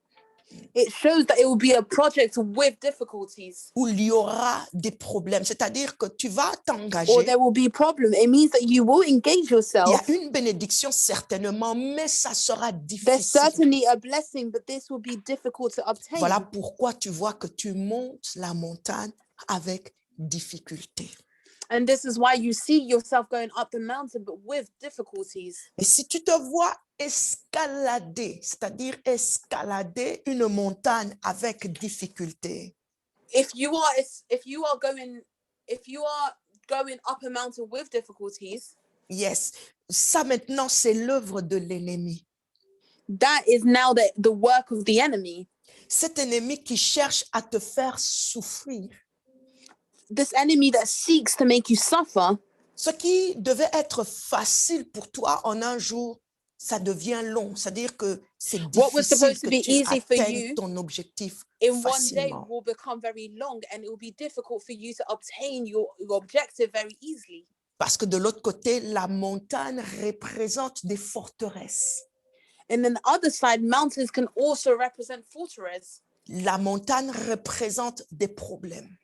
it shows that it will be a project with difficulties, où il y aura des problèmes. C'est-à-dire que tu vas or t'engager. there will be problem. It means that you will engage Il y a yourself. une bénédiction certainement, mais ça sera There's difficile. certainly a blessing, but this will be difficult to obtain. Voilà pourquoi tu vois que tu montes la montagne avec difficulté. And this is why you see yourself going up the mountain, but with difficulties. Et si tu te vois escalader, c'est-à-dire escalader une montagne avec difficulté, If you are going up a mountain with difficulties, yes, ça maintenant c'est l'œuvre de l'ennemi. that is now the work of the enemy. Cet ennemi qui cherche à te faire souffrir, This enemy that seeks to make you suffer, Ce qui devait être facile pour toi en un jour, ça devient long. C'est-à-dire que c'est What was difficile supposed to que be tu easy for atteignes you ton objectif in one day facilement. will become very long, and it will be difficult for you to obtain your objective very easily. Parce que de l'autre côté, la montagne représente des forteresses. And then the other side, mountains can also represent fortress. La montagne représente des problèmes.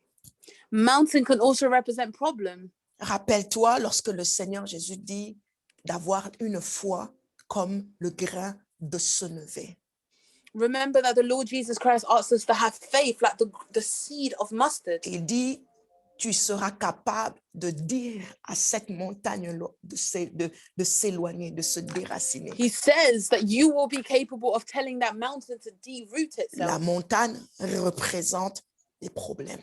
Mountain can also represent problem. Rappelle-toi lorsque le Seigneur Jésus dit d'avoir une foi comme le grain de sénévé. Remember that the Lord Jesus Christ asks us to have faith like the seed of mustard. Il dit, tu seras capable de dire à cette montagne de s'éloigner, de se déraciner. He says that you will be capable of telling that mountain to deroot La itself. montagne représente des problèmes.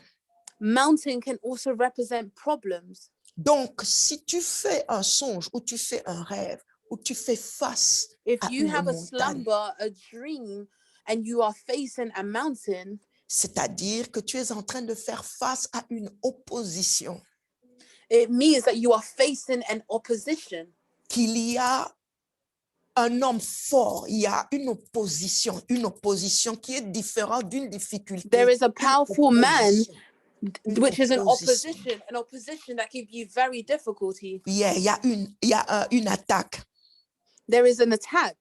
Mountain can also represent problems. Donc, si tu fais un songe ou tu fais un rêve ou tu fais face If à you une have a montagne, slumber, a dream, and you are facing a mountain, c'est-à-dire que tu es en train de faire face à une opposition, it means that you are facing an opposition. qu'il y a un homme fort, il y a une opposition qui est différente d'une difficulté. There is a Une powerful man, opposition. which is an opposition. opposition that can be very difficulty. Yeah, il y a une attaque. There is an attack.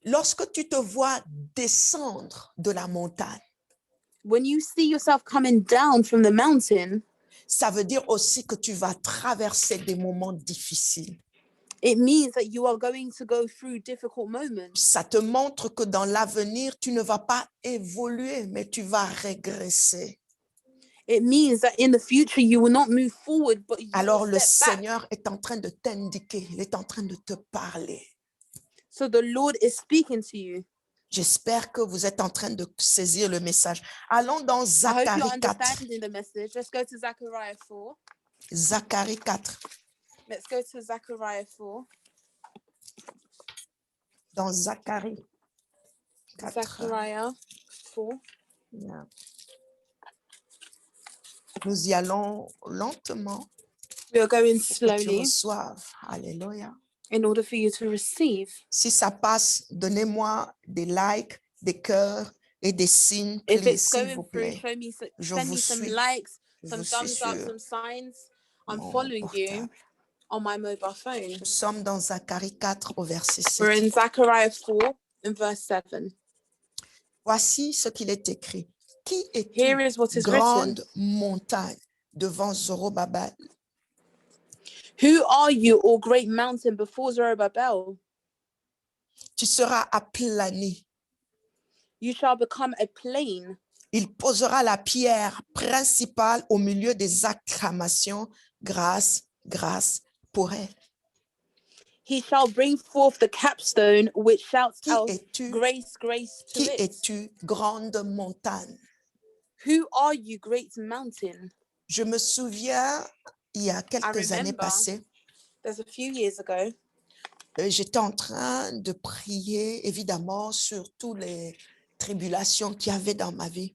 Lorsque tu te vois descendre de la montagne, When you see yourself coming down from the mountain, ça veut dire aussi que tu vas traverser des moments difficiles. it means that you are going to go through difficult moments. Ça te montre que dans l'avenir, tu ne vas pas évoluer, mais tu vas régresser. It means that in the future you will not move forward, but you Alors will le step back. Seigneur est en train de t'indiquer, il est en train de te parler. So the Lord is speaking to you. J'espère que vous êtes en train de saisir le message. Allons dans I hope Zacharie you're 4. understanding the message. Let's go to Zechariah 4. Zacharie 4. Let's go to Zechariah 4. Dans Zacharie 4. Zechariah 4. Yeah. Nous y allons lentement. We are going Que tu slowly reçoives. Alléluia. in order for you to receive. Si ça passe, donnez-moi des likes, des cœurs et des signes, If please, it's s'il going vous through, plaît. Je send vous me some suis. likes, Je some vous suis thumbs up, sur some signs. I'm mon following you portable. on my mobile phone. Nous sommes dans Zacharie 4 au verset We're 7. in Zechariah 4 and verse 7. Voici ce qu'il est écrit. Qui Here est-tu, is what is written. grande montagne, devant Zorobabel? Who are you, O great mountain, before Zerubbabel? Tu seras aplani. You shall become a plain. Il posera la pierre principale au milieu des acclamations. Grâce, grâce pour elle. He shall bring forth the capstone which shouts Qui out, es-tu? grace, grace to Qui it. es-tu, grande montagne? Who are you, great mountain? Je me souviens, il y a quelques années remember. passées, There's a few years ago, j'étais en train de prier, évidemment, sur toutes les tribulations qu'il y avait dans ma vie.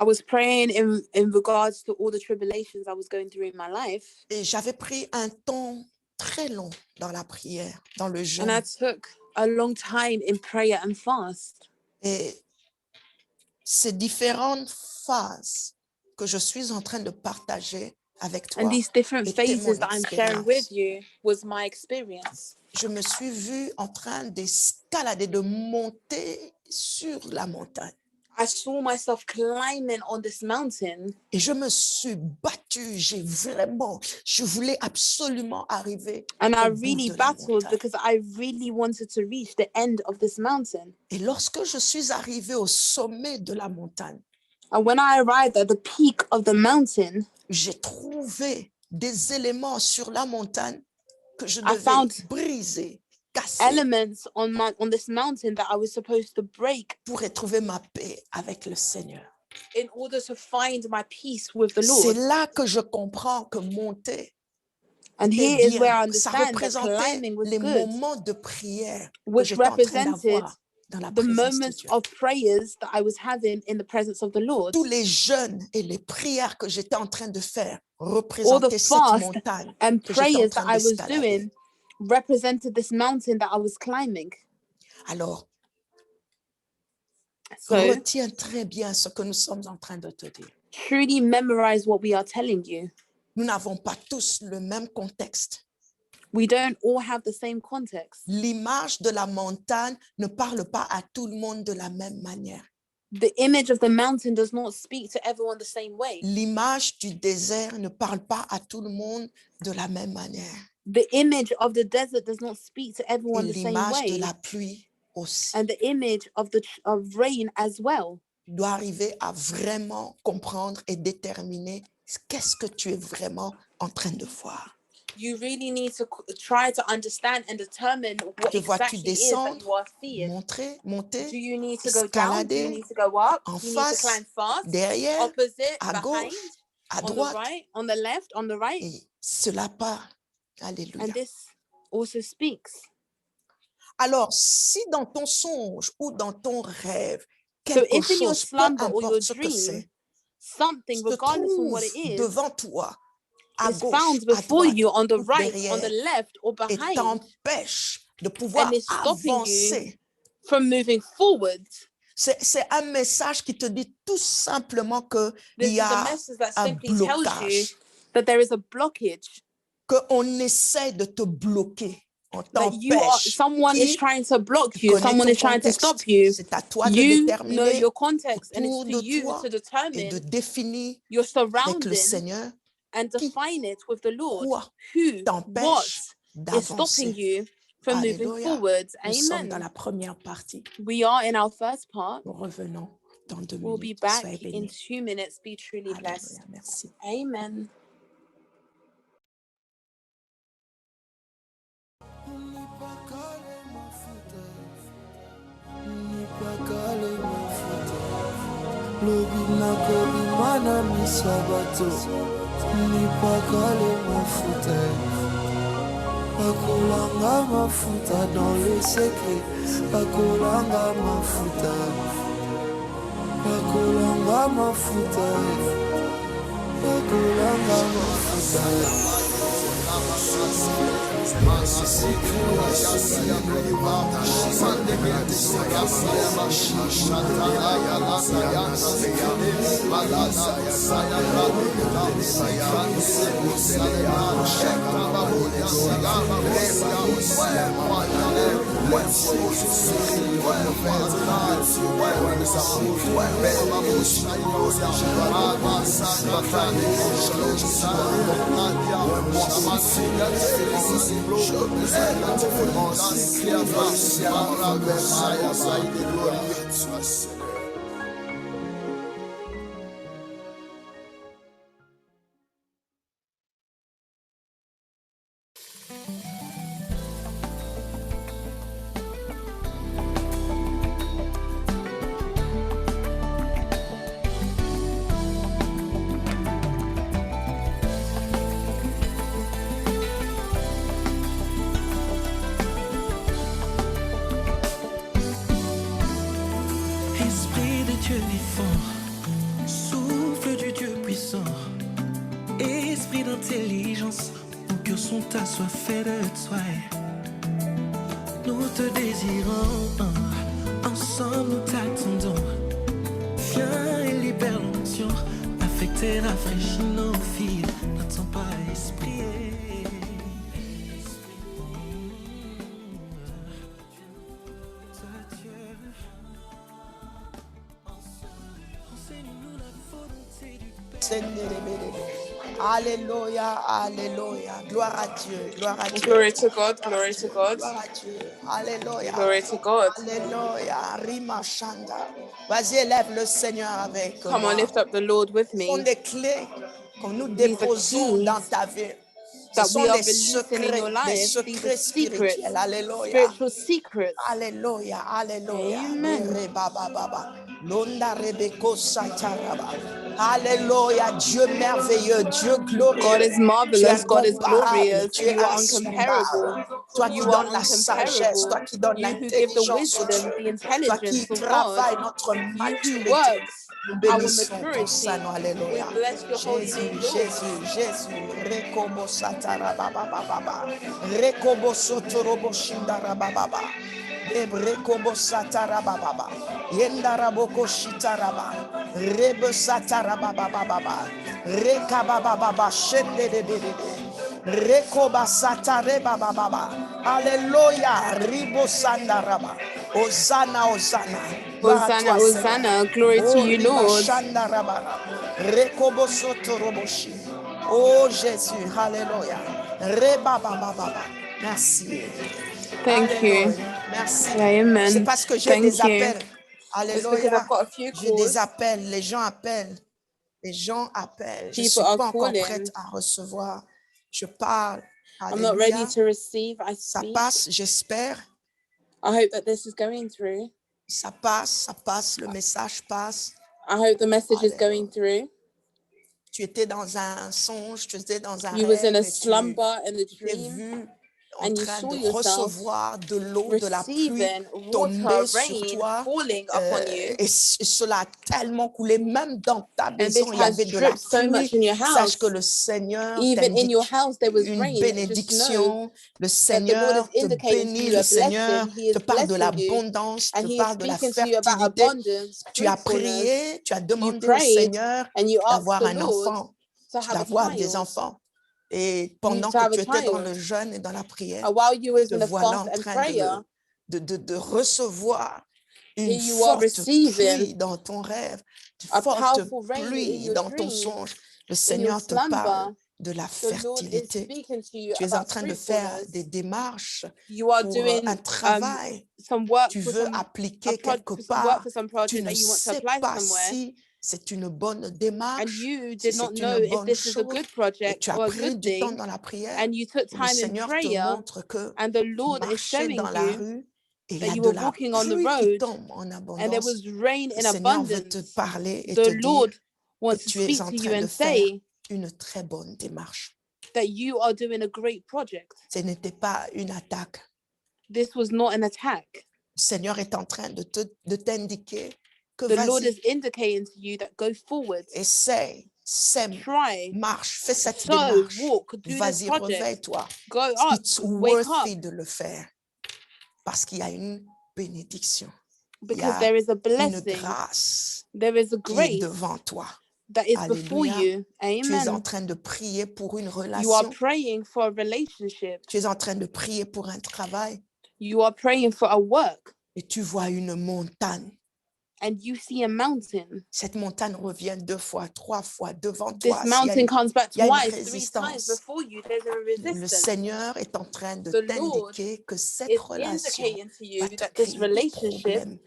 I was praying in regards to all the tribulations I was going through in my life. Et j'avais pris un temps très long dans la prière, dans le And jeûne. I took a long time in prayer and fast. Et ces différentes phases que je suis en train de partager avec toi, And these different était mon phases that I'm sharing with expérience. you was my experience. Je me suis vue en train d'escalader, de monter sur la montagne. I saw myself climbing on this mountain, Et je me suis battue, je voulais absolument arriver and I au bout really de la battled montagne. because I really wanted to reach the end of this mountain. Et lorsque je suis arrivée au sommet de la montagne, And when I arrived at the peak of the mountain, j'ai trouvé des éléments sur la montagne que je I devais found briser, casser, elements on this mountain that I was supposed to break pour retrouver ma paix avec le Seigneur. in order to find my peace with the C'est Lord. là que je comprends que monter And était here is where I bien, que ça understand that représentait climbing was les good, moments de prière que which j'étais en train represented d'avoir dans la the présence de moments Dieu. of prayers that I was having in the presence of the Lord. Tous les jeûnes et les prières que j'étais en train de faire représentaient cette fast montagne And que j'étais en prayers that train I was d'escalader. doing represented this mountain that I was climbing. Alors, So retiens très bien ce que nous sommes en train de te dire. truly memorize what we are telling you. Nous n'avons pas tous le même contexte. We don't all have the same context. L'image de la montagne ne parle pas à tout le monde de la même manière. The image of the mountain does not speak to everyone the same way. L'image du désert ne parle pas à tout le monde de la même manière. The image of the desert does not speak to Et everyone the same l'image de way. la pluie aussi. And the image of rain as well. Tu dois arriver à vraiment comprendre et déterminer qu'est-ce que tu es vraiment en train de voir. You really need to try to understand and determine what Te vois-tu exactly it is that descendre, you are seeing. monter, Do you need to go down? Do you escalader, need to go up? en Do you need face, to climb fast? derrière, Opposite, à behind, gauche, à on the droite? right, on the left, on the right? Et cela part. Alléluia. And this also speaks. Alors, si dans ton songe ou dans ton rêve, So quelque if in your chose, peu slumber or your importe ce que dream, c'est, something, se regardless of what it trouve is, devant toi, à is gauche, found à before droite, you on the ou right, on the derrière, left, or et behind, t'empêche de pouvoir and is stopping you avancer. from moving forward. C'est un message qui te dit tout simplement qu'il This y is a a message that un simply tells you blocage, that there is a blockage, qu'on essaie de te bloquer. On that t'empêche. someone is Et trying to block tu you, connais someone ton is trying to contexte. stop you. C'est à toi de You know déterminer your context, and it's autour to de you toi to et de determine définir your avec le surrounding Seigneur and define it with the Lord. quoi Who, what t'empêche is stopping d'avancer. you from moving Alléluia. forward? Nous sommes dans Amen. la première partie. We are in our first part. Nous revenons dans 2 We'll be minutes. back Soyez in bénis. 2 minutes. Be truly blessed. Alléluia. Merci. Amen. Lobi na kobi mana misabato Nipakale mafuta Pakolanga mafuta dans le secret Pakolanga mafuta Pakolanga mafuta Pakolanga mafuta Esprit de Dieu vivant, souffle du Dieu puissant, esprit d'intelligence, nos cœurs sont assoiffés de toi. Nous te désirons, ensemble nous t'attendons. Viens et libère l'onction, affecte et rafraîchis nos vies. N'attends pas, esprit. Alléluia, alléluia. Gloire à Dieu, gloire à Dieu. Glory to God. Glory to God. Gloire à Dieu. Alléluia. Glory to God. Alléluia. Rima Shanda. Vas-y, élève le Seigneur avec Come moi. on, lift up the Lord with Ce sont me. des clés que nous These are déposons keys dans ta vie. that sont we are des releasing in your secrets, des life. These secrets are secrets, spirituels. Alléluia. spiritual secrets. Alléluia, alléluia. Amen. Mere baba baba. Londa rebeko sataraba. Alléluia, Dieu merveilleux, Dieu glorieux. God is Tu es marvelous. God is incomparable, glorious. tu es You are insondable. uncomparable. Toi qui You are donnes la sagesse, toi uncomparable. qui donnes You who give the l'intelligence, wisdom, the toi qui intelligence of God. travailles notre You who maturité. works Nous our bénissons ton saint maturity. nom, We alléluia. bless your holy Jésus, name, Lord. Jésus, Jésus. Rekobo satara baba baba. Rekobo sotorobo shindara baba. Ebrekobo satara baba. Yendara boko shitaraba. Rebe satara baba baba. Rekaba baba shende de de. Rekoba satare baba baba. Alléluia. Ribo sandaraba. Hosanna, Hosanna. Gloire à Hosanna, toi, Seigneur. Hosanna. Glory to Oh, you, riba Lord. shandaraba. Rekobo sotoroboshi. Oh Jésus, alléluia. Reba baba baba. Merci. Thank you. Alléluia. Merci. Amen. C'est parce que j'ai Thank des you. appels. It's because Alléluia. I've got a few J'ai des calls. appels. Les gens appellent. Les gens appellent. Je ne People suis are pas encore calling. prête à recevoir. Je parle. I'm not ready Alléluia. to receive. I Ça speak. passe, j'espère. I hope that this is going through. Ça passe, le message passe. I hope the message is Alléluia. going through. Tu étais dans un songe, tu étais dans un You was in rêve a et slumber and a tu t'es dream, vu en and you train saw de yourself recevoir de l'eau, de la pluie receiving tomber water, sur rain toi. falling upon you. Et cela a tellement coulé, même dans ta And maison, this il y has avait de la dripped so much pluie. in your Sache house. que le Seigneur Even in your t'indique house, there was une rain. Just know bénédiction. Le that the Lord is Seigneur te indicating to bénit, you le a Seigneur blessing. He te is parle de blessing you, l'abondance, and te He is parle de la speaking to you about fertilité. abundance, Tu as fruitfulness. prié, tu as You demandé au prayed, Seigneur and you asked d'avoir the un Lord enfant, to have a d'avoir des child. enfants. Et pendant To que have a tu étais dans child. le jeûne et dans la prière, And while you was te in a voilà fast en and train prayer, de recevoir une here you are forte receiving pluie dans ton rêve, une a forte powerful rain in pluie your dans ton dream, songe. Le in your Seigneur te parle slumber. de la The Lord is fertilité. speaking to you Tu es en about train de faire fruitfulness. des démarches You are pour doing un travail. some work Tu for veux some appliquer quelque work part. for some Tu project ne that you want to sais apply pas somewhere, si c'est une bonne and démarche, you si did not c'est know une if bonne this is a chose. good Et project tu as or a pris good du temps thing, dans la prière. and you took Et le time in Seigneur te prayer, montre que and the tu Lord is marchais showing dans la you rue et il y that a you de were la walking on the pluie qui road, tombe en and there abondance. was rain Le in Seigneur veut te abundance. parler et The te dire Lord que wants to tu es speak en to you train de and faire say une très bonne démarche. that you are doing a great project. Ce n'était pas une attaque. This was not an attack. Le Seigneur est en train de t'indiquer que The Lord vas-y, is indicating to you that go forward, essaye, sème, try, marche, fais cette sow, démarche. walk, do this Vas-y, project, réveille-toi. go up, It's wake up, worthy de le faire parce qu'il y a une bénédiction. Il y because a there is a une blessing, grâce there is a qui est grace devant toi. that is before Alléluia. you. Tu es en Amen. train de prier pour une You are relation. praying for a relationship. Tu es en train de prier pour un travail You are praying for a work, et tu vois une montagne. and you see a mountain. Cette montagne revient 2 fois, 3 fois devant This toi. mountain comes back Il y a une twice, 3 times résistance. before you. There's a Le resistance. Seigneur est en train de The Lord t'indiquer que cette is relation indicating to you va te that this créer des relationship problèmes.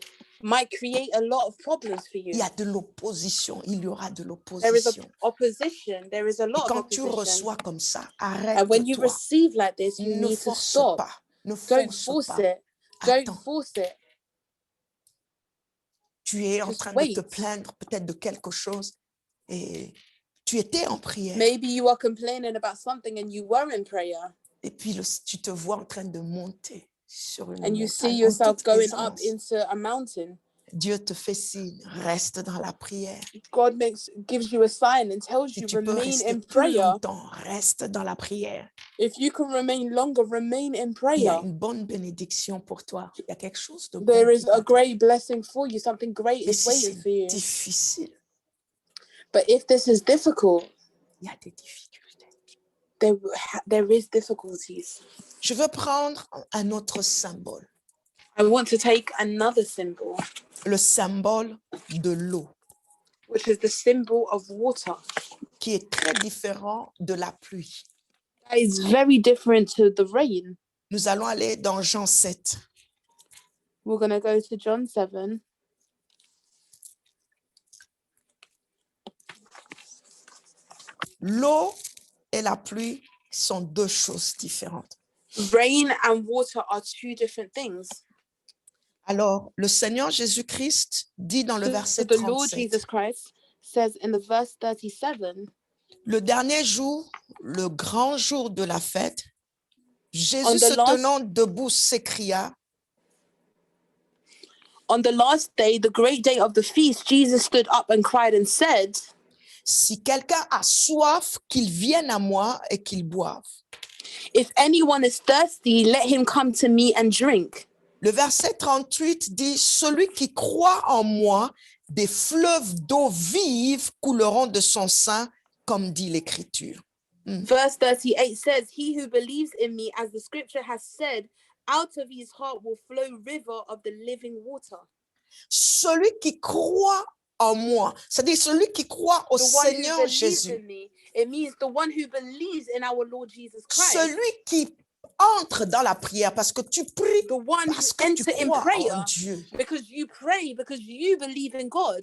might create a lot of problems for Il you. y a de l'opposition, il y aura de There is l'opposition. opposition. There is a Et lot of quand tu opposition. reçois comme ça, And when you arrête-toi. receive like this, you Ne need to force stop. pas. Ne Don't force force pas. it. Don't Attends. force it. Tu es en Just train de te wait. plaindre peut-être de quelque chose et tu étais en prière. Maybe you are complaining about something and you were in prayer, Et puis tu te vois en train de monter sur une and you see montagne en yourself toute going up aisance. into a mountain. Dieu te fait signe, reste dans la prière. God gives you a sign and tells Si you tu peux remain rester in plus prayer. longtemps, reste dans la prière. If you can remain longer, remain in Il y a prayer. une bonne bénédiction pour toi. Il y a quelque chose de bon There qui is a t'attend. great blessing for you. Something great Mais is si waiting for c'est you. difficile, But if this is difficult, il y a des difficultés. there is difficulties. Je veux prendre un autre symbole, I want to take another symbol, le symbole de l'eau, which is the symbol of water. qui est très différent de la pluie. That is very different to the rain. Nous allons aller dans Jean 7. We're going to go to John 7. L'eau et la pluie sont deux choses différentes. Rain and water are two different things. Alors, le Seigneur Jésus-Christ dit dans le So verset the Lord 37, Jesus Christ says in the verse 37, le dernier jour, le grand jour de la fête, On Jésus the se last- tenant debout s'écria, on the last day, the great day of the feast, Jesus stood up and cried and said, si quelqu'un a soif, qu'il vienne à moi et qu'il boive. if anyone is thirsty, let him come to me and drink. Le verset 38 dit, celui qui croit en moi, des fleuves d'eau vive couleront de son sein, comme dit l'Écriture. Verse 38 says, he who believes in me, as the scripture has said, out of his heart will flow river of the living water. Celui qui croit en moi, c'est-à-dire celui qui croit au The one who Seigneur believes Jésus, in me, it means the one who believes in our Lord Jesus Christ. celui qui entre dans la prière parce que tu pries, The one who parce que tu enter in crois prayer en Dieu. because you pray, because you believe in God.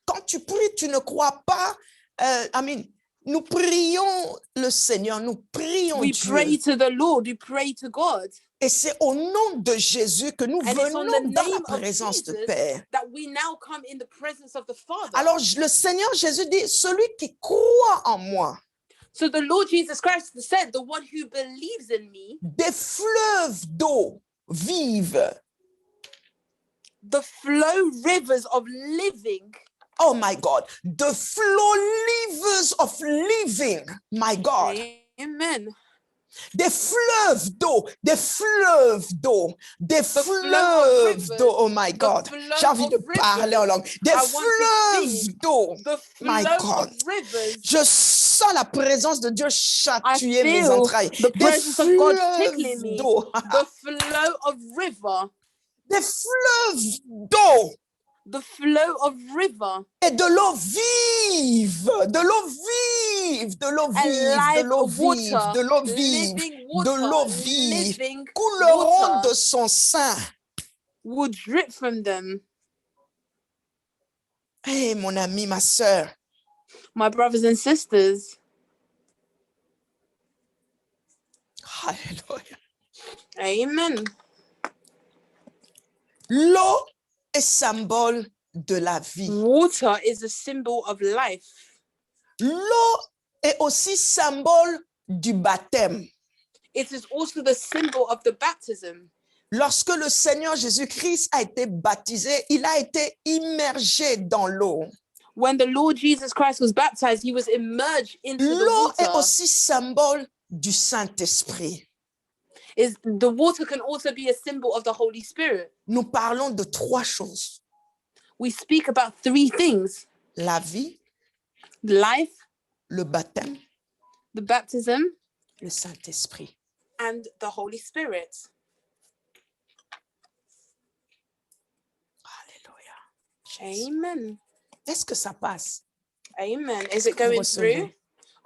Quand tu pries, tu ne crois pas, nous prions le Seigneur, nous prions We Dieu. pray to the Lord, we pray to God. Et c'est au nom de Jésus que nous And it's on the venons dans la name of présence de Jesus Père. that we now come in the presence of the Father. Alors le Seigneur Jésus dit, celui qui croit en moi, So the Lord Jesus Christ said, the one who believes in me, des fleuves d'eau vive. the flow rivers of living, Oh my God, the flow rivers of living, my God. amen, Des fleuves d'eau, des fleuves d'eau, des flow of fleuves rivers, d'eau, oh my the God. flow J'ai envie de of rivers. parler en langue. Des I want to fleuves speak. d'eau. the My flow God. of rivers. Je sens la présence de Dieu I chatouiller mes feel entrailles. the Des presence of God tickling fleuves me. d'eau. The flow of river, Des fleuves d'eau. the flow of river, Et de l'eau vive. De l'eau vive. De l'eau and vive. De live l'eau vive. water, De l'eau vive. living De water, l'eau vive. living Couleront water de son sein. will drip from them. Hé, mon ami, ma sœur. My brothers and sisters, Alléluia. amen. L'eau est symbole de la vie. Water is a symbol of life. L'eau est aussi symbole du baptême. It is also the symbol of the baptism. Lorsque le Seigneur Jésus-Christ a été baptisé, il a été immergé dans l'eau. When the Lord Jesus Christ was baptized, he was immersed into the L'eau est water. aussi symbole du Saint-Esprit. The water can also be a symbol of the Holy Spirit. Nous parlons de trois choses. We speak about three things: La vie, life, le baptême, the baptism, le Saint-Esprit. and the Holy Spirit. Alléluia. Amen. Est-ce que ça passe? Amen. Is it Vous going recevez? through?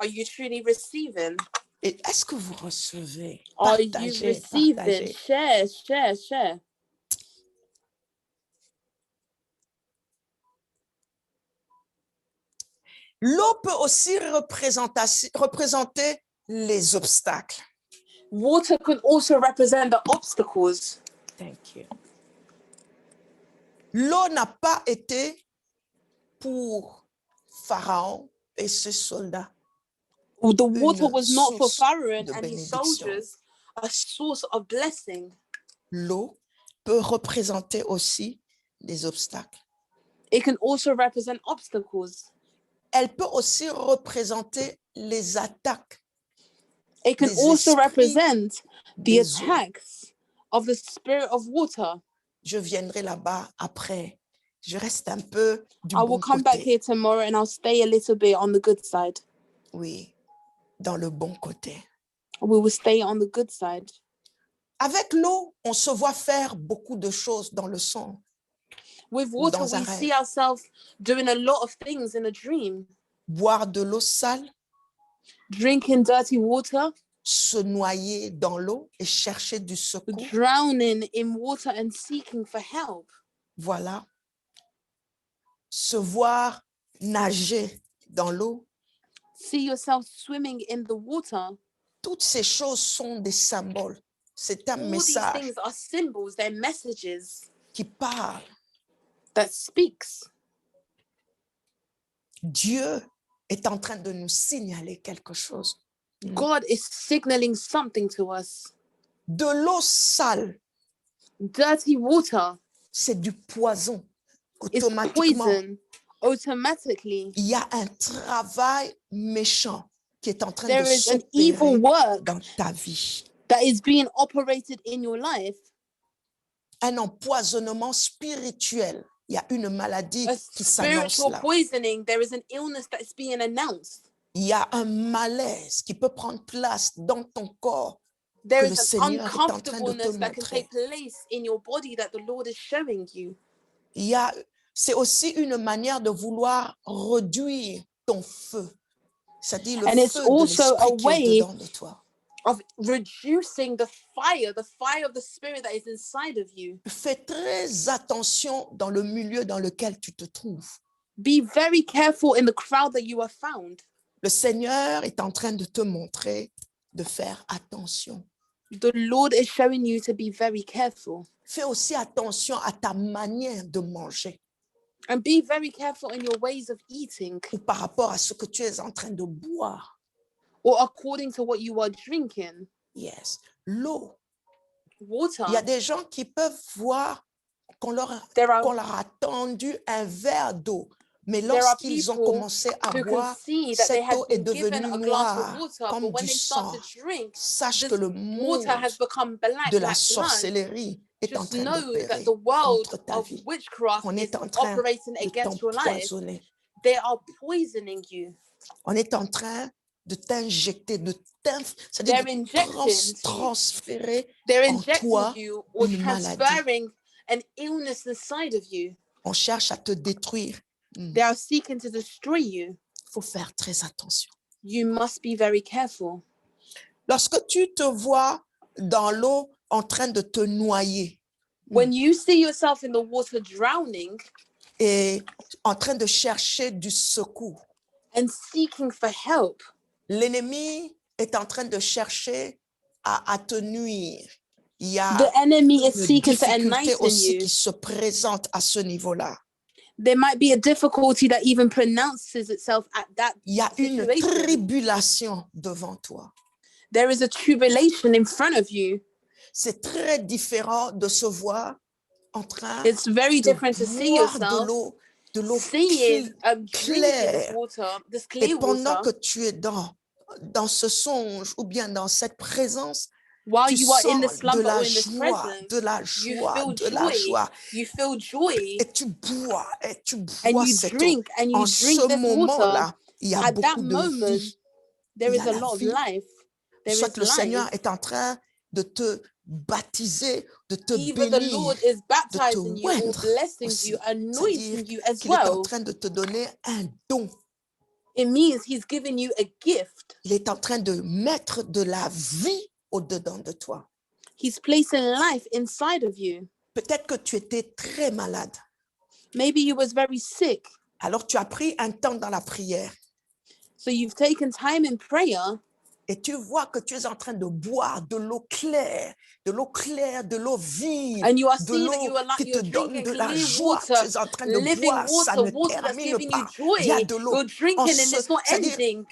Are you truly receiving? Et est-ce que vous recevez? Are you Partagez, receiving? partagez. Share, share, share. L'eau peut aussi représenter les obstacles. Water can also represent the obstacles. Thank you. L'eau n'a pas été pour Pharaon et ses soldats. The water was not for source Pharaoh de and his bénédiction. soldiers, a source of blessing. L'eau peut représenter aussi les obstacles. It can also represent obstacles. Elle peut aussi représenter les attaques. It can Les also esprits represent the des eaux. attacks of the spirit of water. Je viendrai là-bas après. Je reste un peu du I bon will come back côté. here tomorrow and I'll stay a little bit on the good side. Oui, dans le bon côté. We will stay on the good side. Avec l'eau, on se voit faire beaucoup de choses dans le son. With Ou water, dans un we rêve. see ourselves doing a lot of things in a dream. Boire de l'eau sale, Drinking dirty water, se noyer dans l'eau et chercher du secours. drowning in water and seeking for help. Voilà. Se voir nager dans l'eau, See yourself swimming in the water, toutes ces choses sont des symboles. C'est un All these message things are symbols, they're messages qui parle. that speaks. Dieu est en train de nous signaler quelque chose. God is signaling something to us. De l'eau sale, Dirty water c'est du poison. is Automatiquement, poison. Automatically, il y a un travail méchant qui est en train there de is an evil s'opérer work dans ta vie. that is being operated in your life. Un empoisonnement spirituel. Il y a une maladie A qui s'annonce spiritual là. poisoning. There is an illness that is being announced. Il y a un malaise qui peut prendre place dans ton corps. There Que is le an Seigneur est en train de te uncomfortableness that can montrer. take place in your body that the Lord is showing you. C'est aussi une manière de vouloir réduire ton feu. C'est-à-dire le And it's feu de also a l'esprit qui est way dedans de toi. Of reducing the fire of the spirit that is inside of you. Fais très attention dans le milieu dans lequel tu te trouves. Be very careful in the crowd that you are found. Le Seigneur est en train de te montrer de faire attention. The Lord is showing you to be very careful. Fais aussi attention à ta manière de manger And be very careful in your ways of eating ou par rapport à ce que tu es en train de boire. or according to what you are drinking. Yes. L'eau. Water. Il y a des gens qui peuvent voir qu'on leur a tendu un verre d'eau. Mais There are lorsqu'ils ont people commencé à who can boire, see that they cette have eau est been given devenue a glass of noire, water, comme but when du they start sang. to drink, Sache this que le monde water has become black de la like blood. sorcellerie est en Just train know that d'opérer the world contre ta of vie. witchcraft On is est en train operating de against your life. t'empoisonner. They are poisoning you. On est en train de t'injecter, c'est-à-dire They're de transférer They're en toi injecting you or une maladie. transferring an illness inside of you. On cherche à te détruire. They are seeking to destroy you. Il faut faire très attention. You must be very careful. Lorsque tu te vois dans l'eau en train de te noyer When you see yourself in the water drowning et en train de chercher du secours, and seeking for help, l'ennemi est en train de chercher à te nuire. Il y a the enemy is une seeking to difficulté enlighten aussi you. qui se présente à ce niveau-là. There might be a difficulty that even pronounces itself at that Il y a une situation. tribulation devant toi. There is a tribulation in front of you. C'est très différent de se voir en train It's very de different to see boire yourself de l'eau seeing drinking this claire. water, this Et clear pendant que water, tu es dans ce songe ou bien dans cette présence, while tu you are in the sens de slumber la or in this joie, presence, de la you joie, feel de la joy. joie. You feel joy, Et tu bois and cette you eau. drink En this ce water. moment-là, il y a At that beaucoup de moment, vie. there Il y is a a la lot of vie. life. There Soit is que le Seigneur life. est en train de te baptiser, de te Either the bénir, Lord is baptizing you or oindre blessing aussi. you, anointing C'est-à-dire you as qu'il est en well. train de te donner un don. It means He's giving you a gift. Il est en train de mettre de la vie au-dedans de toi. He's placing life inside of you. Peut-être que tu étais très malade. Maybe you was very sick, Alors tu as pris un temps dans la prière so you've taken time in prayer, et tu vois que tu es en train de boire de l'eau claire, de l'eau vive, and you are de seeing that l'eau you're qui te donne drinking de la clear joie. water, Tu es en train de living boire, ça water, ne water that's termine giving you pas. Il y a joy. de l'eau. You're drinking and it's not C'est-à-dire, ending.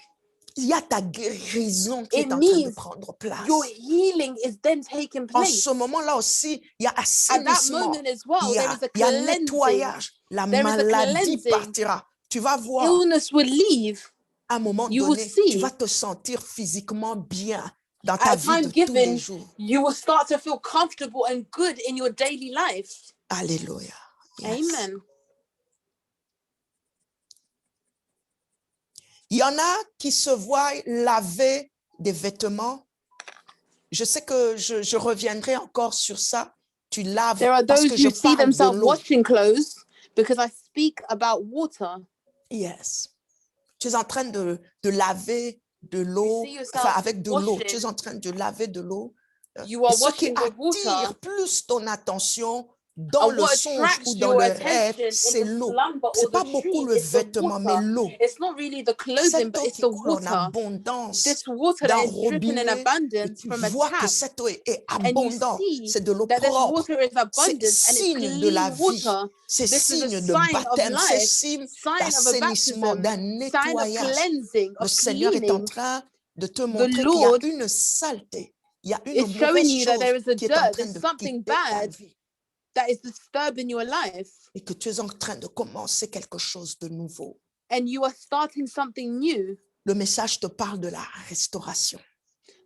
il y a ta guérison qui It est en train de means prendre place. your healing is then taking En place. ce moment-là aussi, il y a At that assainissement, moment as well, il there is a y a cleansing. nettoyage. La There is a maladie cleansing. partira. Tu vas voir, Illness will leave. à un moment You will donné, see. tu vas te sentir physiquement bien dans ta At vie time de tous les given, jours. you will start to feel comfortable and good in your daily life. Alléluia. Yes. Amen. Il y en a qui se voient laver des vêtements. Je sais que je reviendrai encore sur ça. Tu laves There are parce those que je who see parle de themselves l'eau. washing clothes because I speak about water. Yes. Tu es en train de laver de l'eau, You see yourself enfin avec de l'eau. washing. Tu es en train de laver de l'eau. You are Et ce qui washing with water. attire plus ton attention dans And le what songe attracts ou dans your le rêve, attention c'est in the l'eau. slumber C'est or pas the beaucoup dream le is the vêtement, mais water. l'eau. It's not really the clothing, Cette but eau it's qui the coule en water. abondance This water d'un that is dripping in robinet, et abundance tu from a vois que tap. cette eau est And you abondante, see c'est de l'eau that this propre, water is c'est abundant and it's signe de la clean vie, water. c'est This is a signe de sign of baptême, c'est life, signe sign of a d'assainissement, baptism, d'un sign of nettoyage. cleansing, Le of Seigneur est en cleaning. train de te The montrer qu'il y a Lord une saleté, il y a une is showing mauvaise you that chose there is a qui est en dirt, train there's de something quitter ta bad vie that is disturbing your life, et que tu es en train de commencer quelque chose de nouveau. and you are starting something new. Le message te parle de la restauration.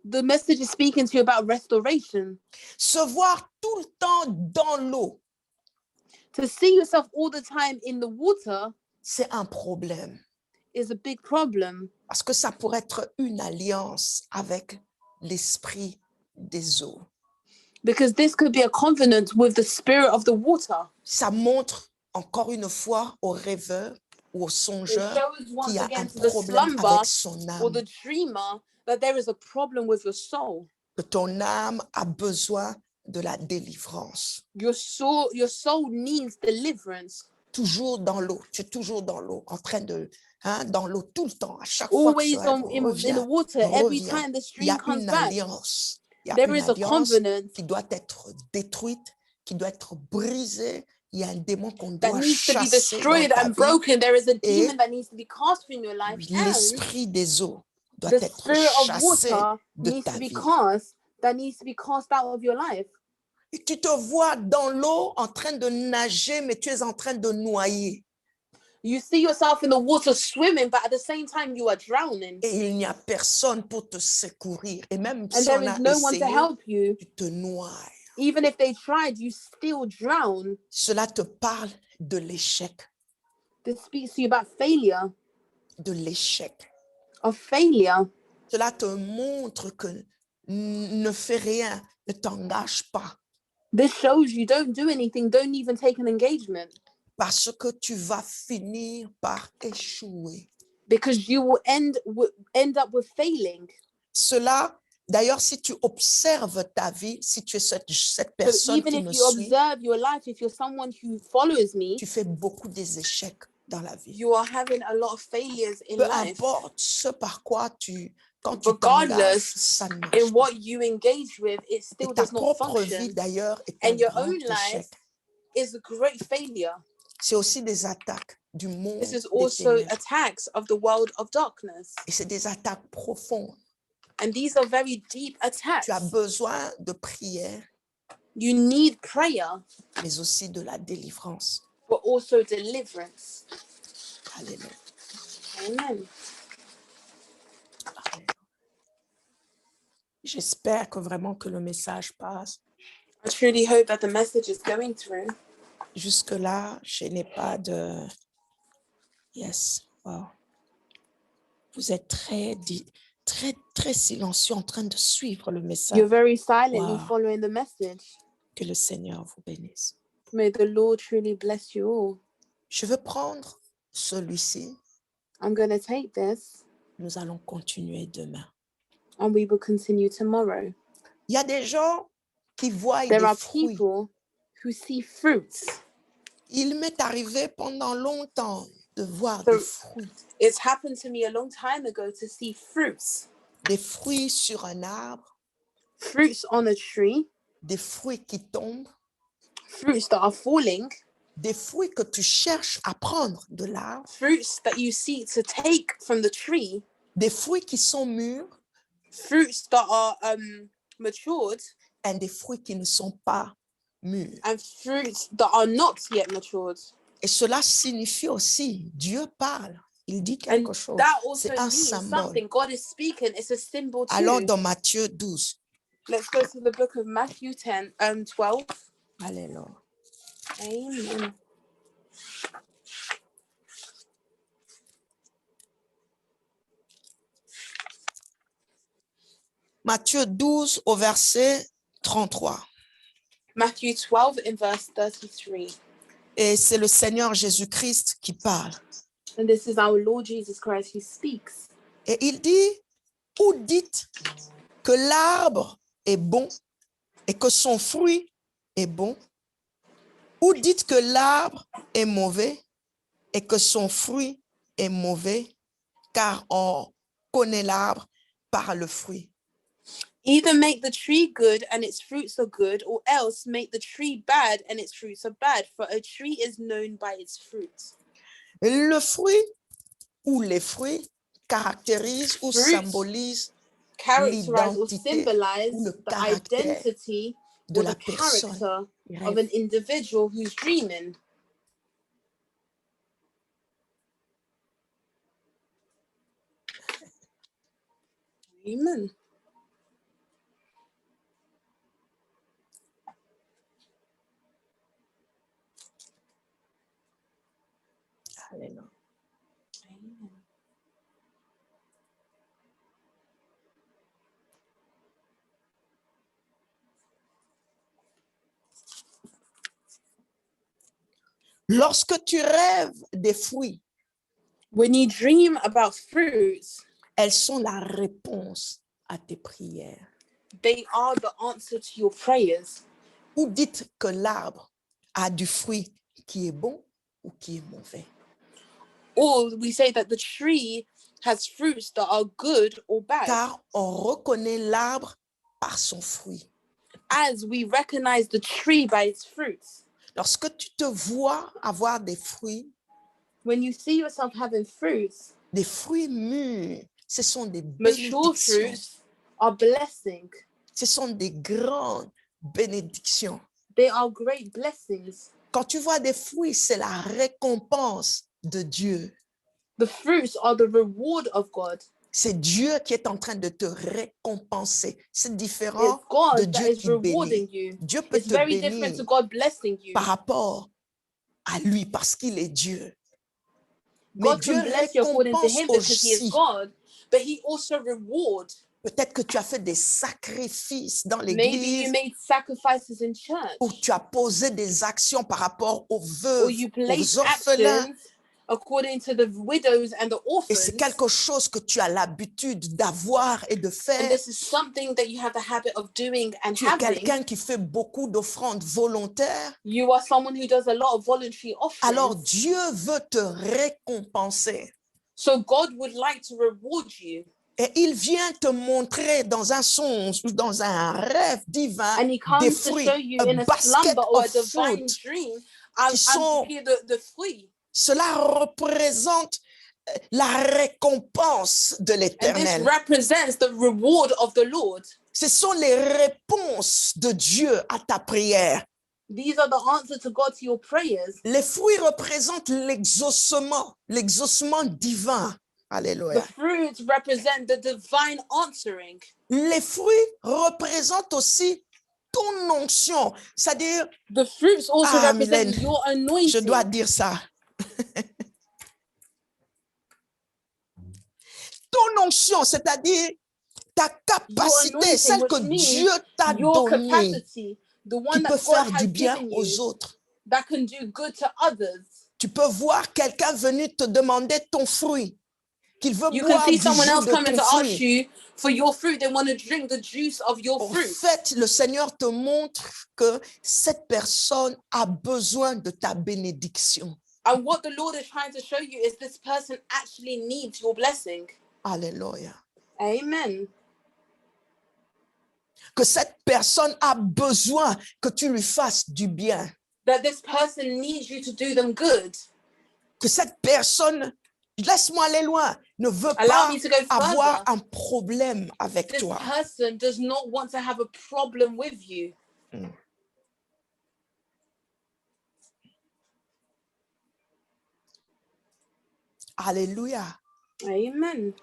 The message is speaking to you about restoration. Se voir tout le temps dans l'eau, To see yourself all the time in the water c'est un problème is a big problem, parce que ça pourrait être une alliance avec l'esprit des eaux. because this could be a covenant with the spirit of the water. Ça montre encore une fois au rêveur ou au It songeur shows once qu'il y a un again to the problème slumber avec son or the âme, dreamer that there is a problem with your soul. que ton âme a besoin de la délivrance. Your soul needs deliverance. Toujours dans l'eau, tu es toujours dans l'eau, en train de, dans l'eau tout le temps, à chaque fois que Always ça in the revient, water. Every revient. time the Il y stream a comes une back, alliance. Il y a there une is a alliance covenant qui doit être détruite, qui doit être brisée. Il y a un démon qu'on that doit needs to be chasser dans destroyed ta and vie. broken. There is a Et demon that needs to be cast from your life, and l'esprit des eaux doit the être spirit of chassé water de needs ta to be vie. cast. That needs to be cast out of your life. Et tu te vois dans l'eau en train de nager, mais tu es en train de noyer. You see yourself in the water swimming, but at the same time you are drowning, Et il n'y a personne pour te secourir. Et même and si there on is a no one to essayé, help you. tu te noies. Even if they tried, you still drown. Cela te parle de l'échec, This speaks to you about failure, de l'échec. of failure. Cela te montre que ne fais rien, ne t'engage pas, This shows you don't do anything, don't even take an engagement, parce que tu vas finir par échouer. because you will end up with failing. Cela, d'ailleurs, si tu observes ta vie, si tu es cette So personne even qui if me you suit, observe your life, if you're someone who follows me, tu fais beaucoup des échecs dans la vie. you are having a lot of failures in Peu life. importe ce par quoi quand tu Regardless t'engages, ça ne marche In pas. what you engage with, it Et still ta does not propre vie, function. d'ailleurs, est un And your grand own échec. life is a great failure. C'est aussi des attaques du monde This is des also ténèbres. attacks of the world of darkness. Et c'est des attaques profondes. And these are very deep attacks. Tu as besoin de prière, You need prayer, mais aussi de la délivrance. but also deliverance. Alléluia. Amen. Alléluia. J'espère que vraiment que le message passe. I truly hope that the message is going through. Jusque-là, je n'ai pas de... Yes. Wow. Vous êtes très silencieux en train de suivre le message. You're very silently Wow. following the message. Que le Seigneur vous bénisse. May the Lord truly bless you all. Je veux prendre celui-ci. I'm going to take this Nous allons continuer demain. and we will continue tomorrow. Il y a des gens qui voient There des are fruits. people who see fruits. Il m'est arrivé pendant longtemps de voir So- des fruits. It's happened to me a long time ago to see fruits. Des fruits sur un arbre, Fruits on a tree, des fruits qui tombent, fruits that are falling, des fruits que tu cherches à prendre de l'arbre, fruits that you seek to take from the tree, des fruits qui sont mûrs fruits that are matured, et des fruits qui ne sont pas mûrs. and fruits that are not yet matured. Et cela signifie aussi, Dieu parle, il dit And quelque chose. that also C'est un means symbole. something. God is speaking. It's a symbol too. Allons dans Matthieu 12. Let's go to the book of Matthew 12. Alléluia. Amen. Matthieu 12 au verset 33. Matthew 12 in verse 33. Et c'est le Seigneur Jésus-Christ qui parle. And this is our Lord Jesus Christ who speaks. Et il dit, ou dites que l'arbre est bon et que son fruit est bon, Ou dites que l'arbre est mauvais et que son fruit est mauvais, car on connaît l'arbre par le fruit. Either make the tree good and its fruits are good, or else make the tree bad and its fruits are bad, for a tree is known by its fruits. Le fruit ou les fruits caractérisent ou Fruits symbolisent Characterize or l'identité symbolize ou le the caractère identity de or la the personne. character qui of rêve. an individual who's dreaming. Amen. Alléluia. Lorsque tu rêves des fruits, When you dream about fruits, elles sont la réponse à tes prières. they are the answer to your prayers. Ou dites que l'arbre a du fruit qui est bon ou qui est mauvais. Or we say that the tree has fruits that are good or bad, Car on reconnaît l'arbre par son fruit. as we recognize the tree by its fruits. Lorsque tu te vois avoir des fruits When you see yourself having fruits, mûrs, ce sont des mature bénédictions. fruits are blessing. Ce sont des grandes bénédictions. They are great blessings. Quand tu vois des fruits, c'est la récompense de Dieu. The fruits are the reward of God. C'est Dieu qui est en train de te récompenser. C'est It's différent de God that Dieu is qui bénit. rewarding you. Dieu peut It's te very different bénir to God blessing you. par rapport à lui parce qu'il est Dieu. Mais God Dieu can bless you according to récompense him because he is aussi. God, but he also rewards. Peut-être que tu as fait des sacrifices dans Maybe l'église you made sacrifices in church, où tu as posé des actions par rapport aux or veuves, you aux placed orphelins. actions according to the widows and the Et c'est orphans. quelque chose que tu as l'habitude d'avoir et de And faire. this is something that you have the habit of doing and Tu es having. quelqu'un qui fait beaucoup d'offrandes volontaires. You are someone who does a lot of voluntary Alors offerings. Dieu veut te récompenser. So God would like to reward you. Et il vient te montrer dans un songe ou dans un rêve divin And he des comes to fruits, show you in a a basket slumber or a of divine fruit. dream. qui sont- And the fruit. Cela représente la récompense de And this l'Éternel. represents the reward of the Lord. Ce sont les réponses de Dieu à ta prière. These are the answer to God to your prayers. Les fruits représentent l'exaucement divin. The Alléluia. fruits represent the divine answering. Les fruits représentent aussi ton onction, c'est-à-dire, The fruits also Ah, represent Mylène, your je anointing. dois dire ça. Ton onction, c'est-à-dire ta capacité, anointing, celle que which means Dieu t'a Your donnée, capacity, the qui one peut that God faire has du bien given aux you, autres. that can do good to others. Tu peux voir quelqu'un venir te demander ton fruit, qu'il veut You can boire see du someone jus else de coming ton to ask fruit. you for your fruit. They want to drink the juice of your En fruit. fait, le Seigneur te montre que cette personne a besoin de ta bénédiction. And what the Lord is trying to show you is this person actually needs your blessing. Alléluia. Amen. Que cette personne a besoin que tu lui fasses du bien. That this person needs you to do them good. Que cette personne, laisse-moi aller loin, ne veut Allow pas me to go avoir further. un problème avec This toi. person does not want to have a problem with you. Alléluia. Amen.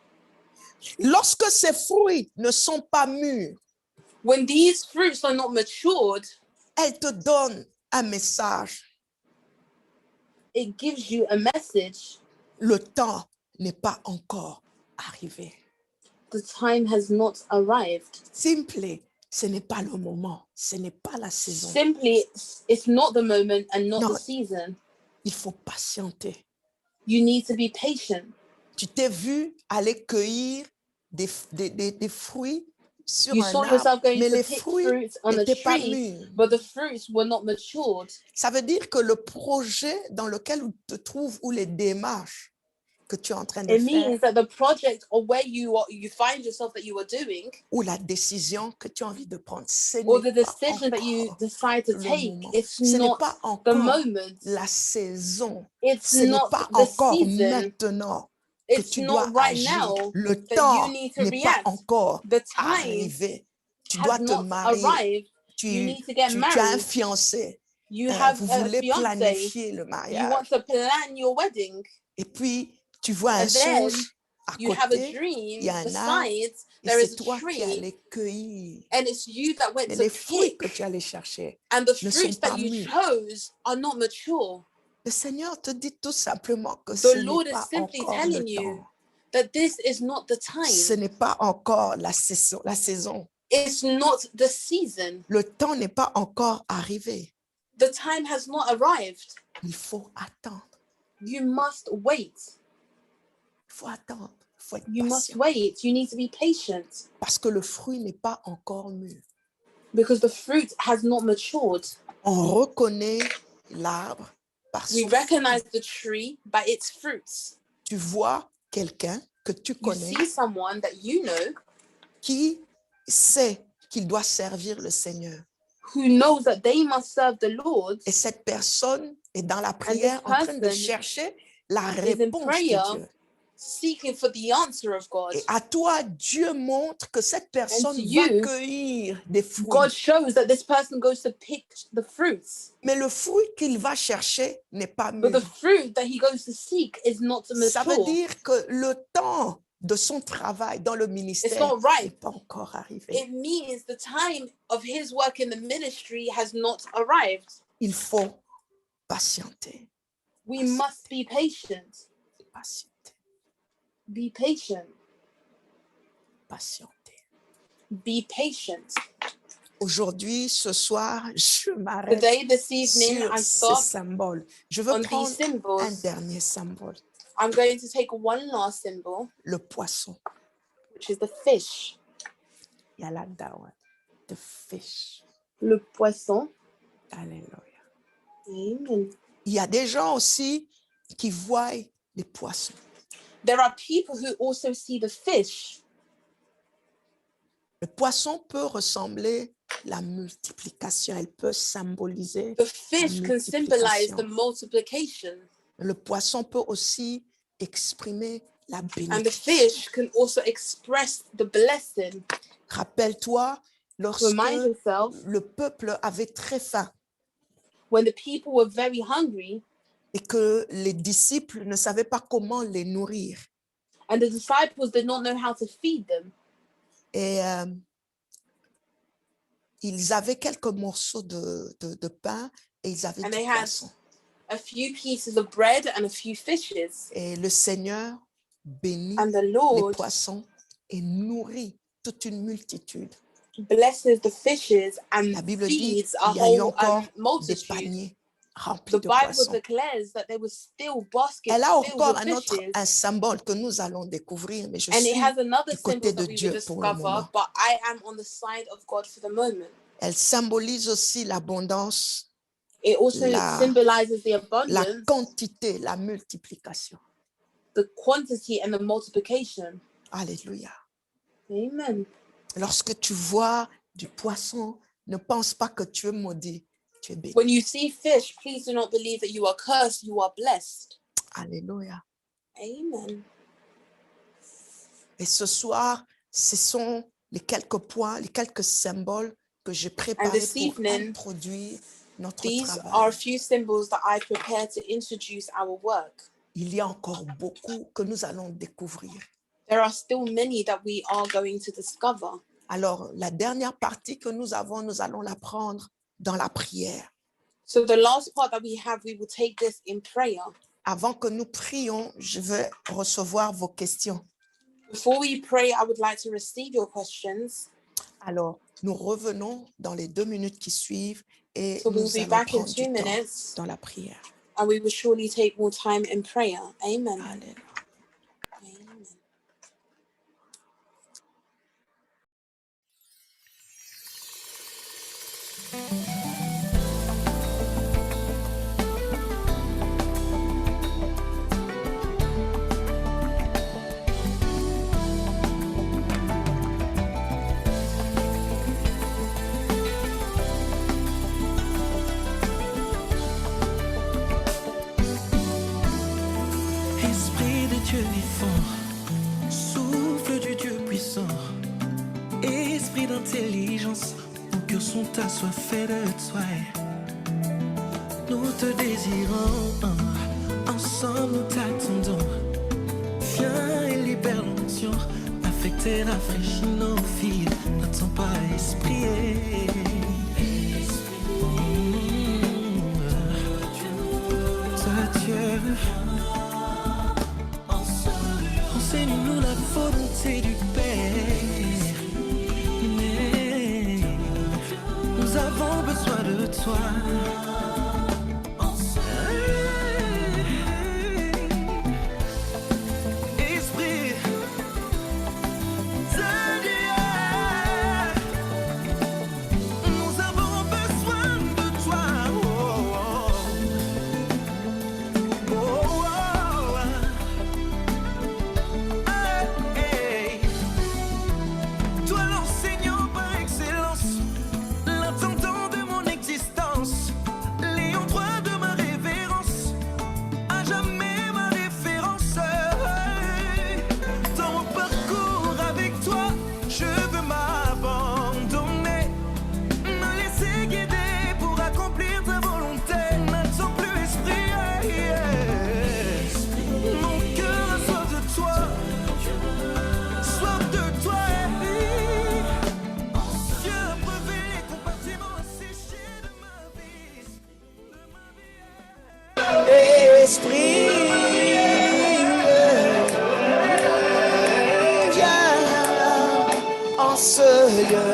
Lorsque ces fruits ne sont pas mûrs, When these fruits are not matured, elles te donnent un message. it gives you a message. Le temps n'est pas encore arrivé. The time has not arrived. Simply, ce n'est pas le moment, ce n'est pas la saison. Simply, it's not the moment and not No. the season. Il faut patienter. You need to be patient. Tu t'es vu aller cueillir des fruits sur You un saw arbre, yourself going mais to les pick fruits fruits on a n'étaient pas tree, mûrs. but the fruits were not matured. Ça veut dire que le projet dans lequel tu te trouves ou les démarches que tu es en train de It faire means that the project or where you find yourself that you are doing, ou la décision que tu as envie de prendre, ce or n'est the pas decision that you encore decide to le take, moment. it's Ce n'est not pas the encore moment. la saison. It's Ce n'est not pas the encore season. maintenant que It's tu not dois right agir. now Le that you temps need to n'est pas react. encore The time arrivé. Tu has dois te not marier. arrived. Tu, You need to get tu as un married. fiancé. You have Vous a voulez fiance. planifier le You mariage. want to plan your wedding. Et puis, tu vois un And then songe à you have a côté, dream il y a un arbre, besides et there is c'est a toi qui tree, allais cueillir. and it's you that went Mais to les fruits que pick, tu allais chercher and the ne sont fruits pas that you mûrs. chose are not mature. Le Seigneur te dit tout simplement que The ce Lord n'est is pas simply encore le telling you temps. that this is not the Ce time. n'est pas encore la saison. It's not the season. Le temps n'est pas encore arrivé. The time has not arrived. Il faut attendre. You must wait. Il faut attendre. Il faut être You must patient. wait. You need to be patient Parce que le fruit n'est pas encore mûr. because the fruit has not matured. On reconnaît l'arbre par We son recognize fruit. the tree by its fruits. Tu vois quelqu'un que tu You connais see someone that you know qui sait qu'il doit servir le Seigneur. who knows that they must serve the Lord, Et cette personne est dans la prière en train de person chercher la is in réponse prayer, de Dieu. seeking for the answer of God. Et à toi, Dieu montre que cette personne to va you, cueillir des fruits. God shows that this person goes to pick the fruits, Mais le fruit qu'il va chercher n'est pas but mûr. the fruit that he goes to seek is not Ça veut mature. dire que le temps de son travail dans le It's ministère not n'est right. pas encore arrivé. It means the time of his work in the ministry has not arrived. Il faut patienter. We must be patient. Patienter. Be patient. Patienter. Be patient. Aujourd'hui, ce soir, je m'arrête Today, this evening, sur I ces stop symboles. Je veux on these prendre un symbols. dernier symbole, I'm going to take one last symbol, le poisson. which is the fish. Il y a la dawa, the fish. Le poisson. Alléluia. Amen. Il y a des gens aussi qui voient les poissons. There are people who also see the fish. Le poisson peut ressembler à la multiplication, elle peut symboliser The fish can symbolize the multiplication. multiplication, Le poisson peut aussi exprimer la and the bénédiction. fish can also express the blessing. Rappelle-toi, lorsque Remind yourself, le peuple avait très faim when the people were very hungry et que les disciples ne savaient pas comment les nourrir. and the disciples did not know how to feed them, Et ils avaient quelques morceaux de pain et ils avaient And du they had- poisson. a few pieces of bread and a few fishes, Et le Seigneur bénit and the les Lord poissons et nourrit toute une multitude. blesses the fishes and La Bible dit feeds a qu'il y a eu whole encore des multitude. paniers remplis The de Bible poissons. declares that there was still baskets Elle a filled encore with un autre fishes, un symbole que nous allons découvrir, mais je and it suis has another du côté symbol de that we Dieu will pour le discover, moment. but I am on the side of God for the moment. Elle symbolise aussi l'abondance, It also La- symbolizes the la abundance, quantité, la multiplication. the quantity, and the multiplication. Alléluia. Amen. Lorsque tu vois du poisson, ne pense pas que tu es maudit, tu es béni. When you see fish, please do not believe that you are cursed, you are blessed. Alléluia. Amen. Et ce soir, ce sont les quelques points, les quelques symboles que j'ai préparés this pour evening, introduire notre These are a travail. few symbols that I prepare to introduce our work. Il y a encore beaucoup que nous allons découvrir. There are still many that we are going to discover. Alors, la dernière partie que nous avons, nous allons la prendre dans la prière. So the last part that we have, we will take this in prayer. Avant que nous prions, je vais recevoir vos questions. Before we pray, I would like to receive your questions. Alors, nous revenons dans les 2 minutes qui suivent et So we'll nous be allons back in prendre 2 du temps minutes, dans la prière. and we will surely take more time in prayer. Amen. Alléluia. Amen. Esprit de Dieu vivant, souffle du Dieu puissant, esprit d'intelligence, nos cœurs sont assoiffés de toi. Nous te désirons, ensemble nous t'attendons. Viens et libère l'onction, affecte et rafraîchis nos vies. N'attends pas, esprit. Toi Dieu, enseigne-nous la volonté du Père. Mais nous avons besoin de toi. Esprit de Dieu, nous avons besoin de toi. Toi l'enseignant par excellence, l'intendant de mon existence, l'ayant droit de ma révérence, à jamais ma référence. Dans mon parcours avec toi, je veux m'abandonner, me laisser guider pour accomplir ta volonté. N'attends plus, esprit, mon cœur a soif de toi, soif de toi. Dieu a brevé les compartiments asséchés de ma vie, Esprit, viens en ce lieu.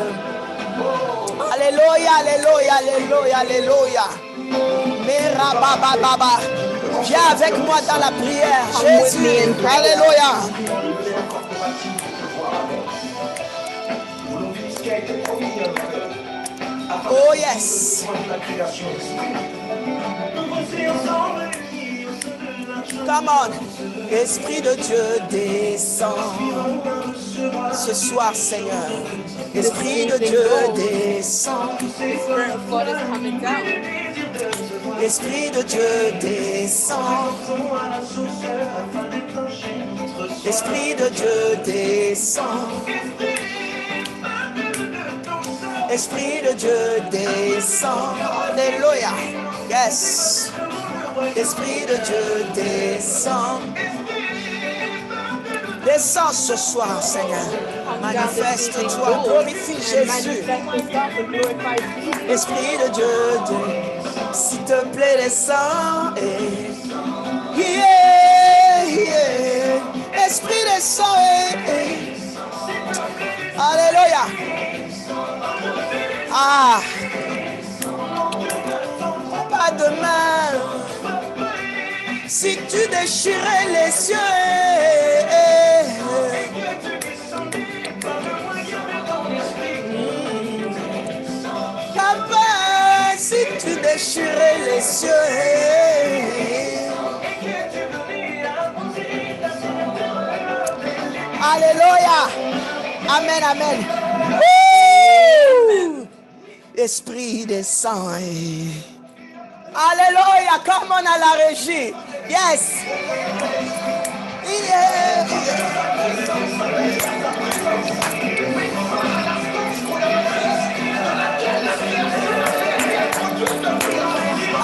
Alléluia, alléluia, alléluia, alléluia. Mera baba. Viens avec moi dans la prière. Jésus, alléluia. Oh yes. Come on. Esprit de Dieu descend ce soir, Seigneur. Esprit de Dieu descend. Spirit of God is coming down. Esprit de Dieu descend. Esprit de Dieu descend. Esprit de Dieu descend. Alléluia. Yes. Esprit de Dieu descend. Descends ce soir, Seigneur. Manifeste-toi, glorifie Jésus. Esprit de Dieu, s'il te plaît, descends. Yeah, yeah. Esprit descend. Alléluia. Ah. Pas demain. Si tu déchirais les cieux. Papa, si tu déchirais les cieux. Alléluia. Amen, amen. Woo! Esprit descend. Alléluia. Come on à la régie. Yes. Yeah.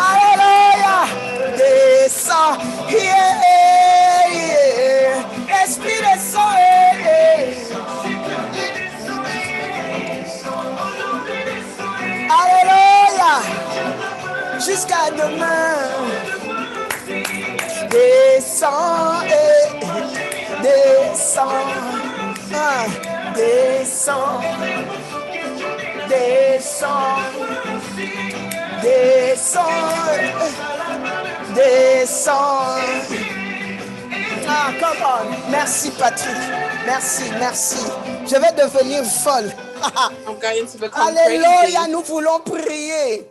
Alléluia. Descend. Yeah, yeah. Esprit descend. Alléluia. Jusqu'à demain. Descends, descends, descends, descends, descends, descends. Ah, come on. Merci Patrick. Merci, merci. Je vais devenir folle. I'm going to become Alléluia, crazy. nous voulons prier.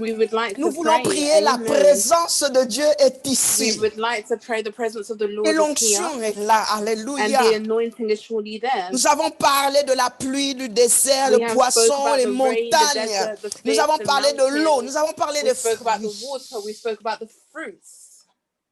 We would like Nous to voulons pray. prier, la Amen. présence de Dieu est We ici. would like to pray the presence of the Lord Et is l'onction here. est là. And Alléluia. the anointing is surely there. Nous avons parlé de la pluie, du désert, We le have poisson, spoke about les the rain, the montagnes. desert, the Nous fish, avons the parlé de l'eau. mountains. Nous avons parlé We des spoke about the fruits. water. We spoke about the fruits.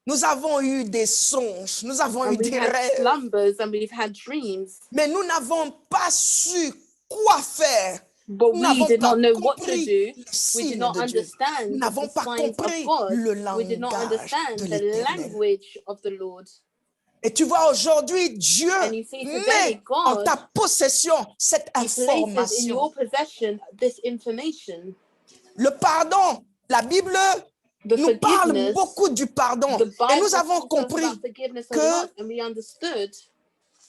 Nous avons eu des songes. Nous avons eu And we've des had rêves. slumbers and we've had dreams. Mais nous n'avons pas su quoi faire. But Nous we n'avons did pas not know what to compris do. les We signes did not de Dieu. Nous understand n'avons the pas signs of compris God. le We did not langage understand de the l'Éternel. language of the Lord. Et tu vois, aujourd'hui, Dieu And you see today, met en God, ta possession cette He places in information. your possession this information. Le pardon, la Bible The nous parle forgiveness. beaucoup du pardon. The Et Bible nous avons talks to us compris about forgiveness a que lot, and we understood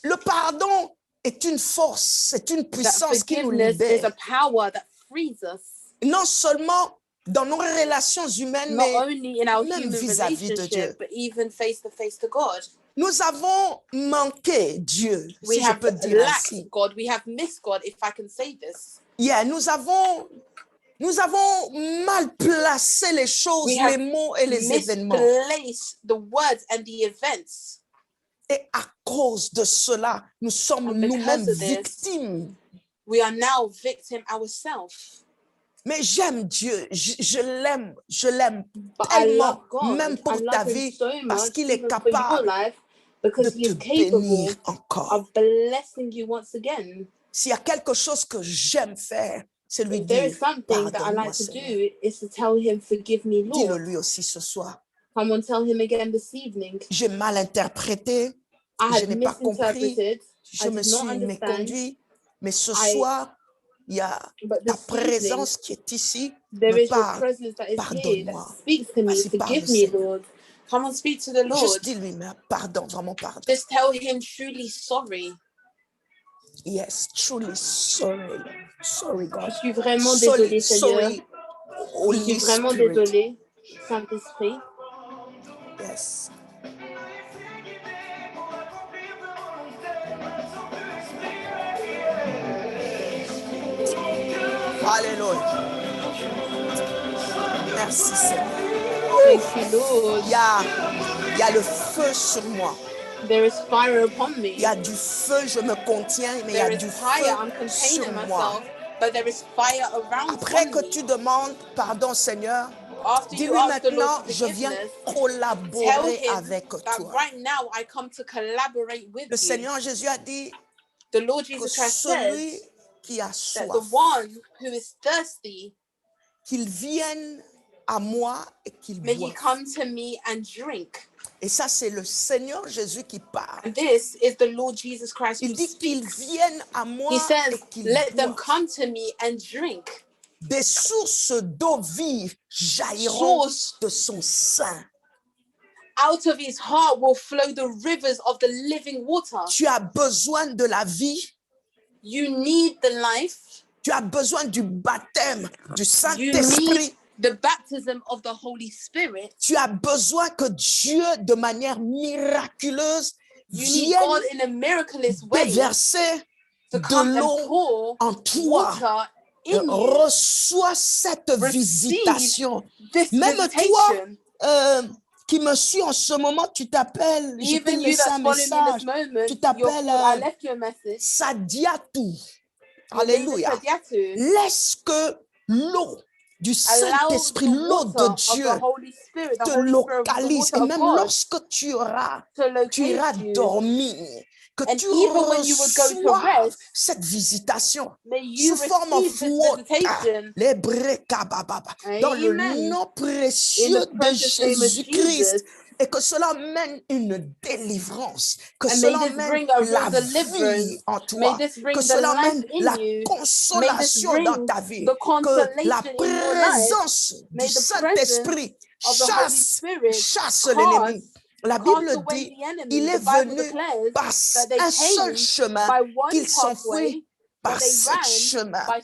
le pardon est une force, c'est une that puissance qui nous forgiveness is libère. a power that frees us, Non seulement dans nos relations humaines, not mais only in our même human vis-à-vis de Dieu. relationship, but even face to God. Nous avons manqué Dieu, We si je have peux dire lacked ainsi. God. We have missed God, if I can say this. Yeah, nous avons mal placé les choses, We have les mots et les événements. Misplaced the words and the events. Et à cause de cela, nous sommes And because nous-mêmes of this, victimes. We are now victim ourselves. Mais j'aime Dieu, je l'aime But I tellement, love God. même pour I ta love Him vie, so parce much, qu'il est even for your capable life, de because He te is capable bénir encore. of blessing you once again. S'il y a quelque chose que j'aime faire, c'est lui If there dire, is something that I pardonne-moi like to Seigneur. do, is to tell Him, forgive me, Dis-le Lord. lui aussi ce soir. Come on, tell Him again this evening. J'ai mal interprété, I je had n'ai pas compris, misinterpreted. je I me did not suis understand. méconduit, mais ce I- soir, il y a But ta this evening, présence qui est ici, there me is your parle. presence that is here, Pardonne-moi. that speaks to me. Vas-y, parle, Forgive me, Seigneur. Lord. Come on, speak to the Lord. Juste dis-lui, mais pardon, vraiment pardon. Just tell Him truly sorry. Yes, truly sorry. Sorry, God. Je suis vraiment désolée, Seigneur. Sorry, Je Holy suis vraiment Spirit. désolée, Saint-Esprit. Yes. Alléluia. Merci Seigneur. Thank you, Lord. Il y a le feu sur moi. There is fire upon me. Il y a du feu, je me contiens, mais il y a There is du fire, I'm feu sur containing moi. myself, but there is fire around Après on que me. tu demandes pardon Seigneur, After you dis-lui ask the Lord maintenant, for je viens forgiveness, tell collaborer Him avec that toi. right now I come to collaborate with Le you. Seigneur Jésus a dit The Lord que Jesus Christ celui says qui a that the soif, one who is thirsty, qu'il vienne à moi et qu'il may he boive. come to me and drink. Et ça, c'est le Seigneur Jésus qui parle. And this is the Lord Jesus Christ who Il dit qu'ils speaks. viennent à moi He says, et qu'ils let them boivent. come to me and drink. Des sources d'eau vive jailliront Source de son sein. out of his heart will flow the rivers of the living water. Tu as besoin de la vie. You need the life. Tu as besoin du baptême du You Saint-Esprit. need the baptism of the Holy Spirit. Tu as besoin que Dieu, de manière miraculeuse, You need vienne God in a miraculous way déverser to de come and l'eau pour en toi. water in you. Reçois cette Receive visitation. This Même visitation. Qui me suis en ce moment, tu t'appelles, je t'ai Even you laissé that's un following me in message, this moment, tu t'appelles I left you a message. Sadiatou. Your name is Alléluia. Sadiatu. Laisse que l'eau du Allow Saint-Esprit, the l'eau water de of Dieu the Holy Spirit, the te Holy Spirit, the localise. water Et of même God lorsque tu iras to locate you. dormir, que And tu even when you would go to reçoives rest, cette visitation may you sous forme of receive this water, visitation. les brekabababa, dans le Amen. nom In précieux the de precious name of Jésus-Christ, Jesus. et que cela mène une délivrance, que And may cela this mène bring a real la deliverance. vie en May toi, this bring que the cela life mène in la you. May this consolation bring dans ta vie, the que la consolation in your life. présence May du the Saint-Esprit of the Holy chasse Spirit l'ennemi. La cast Bible away dit, the enemy. il est The Bible venu declares par that they un seul came chemin, by one qu'ils sont pathway, foués par but they 7 ran chemins. by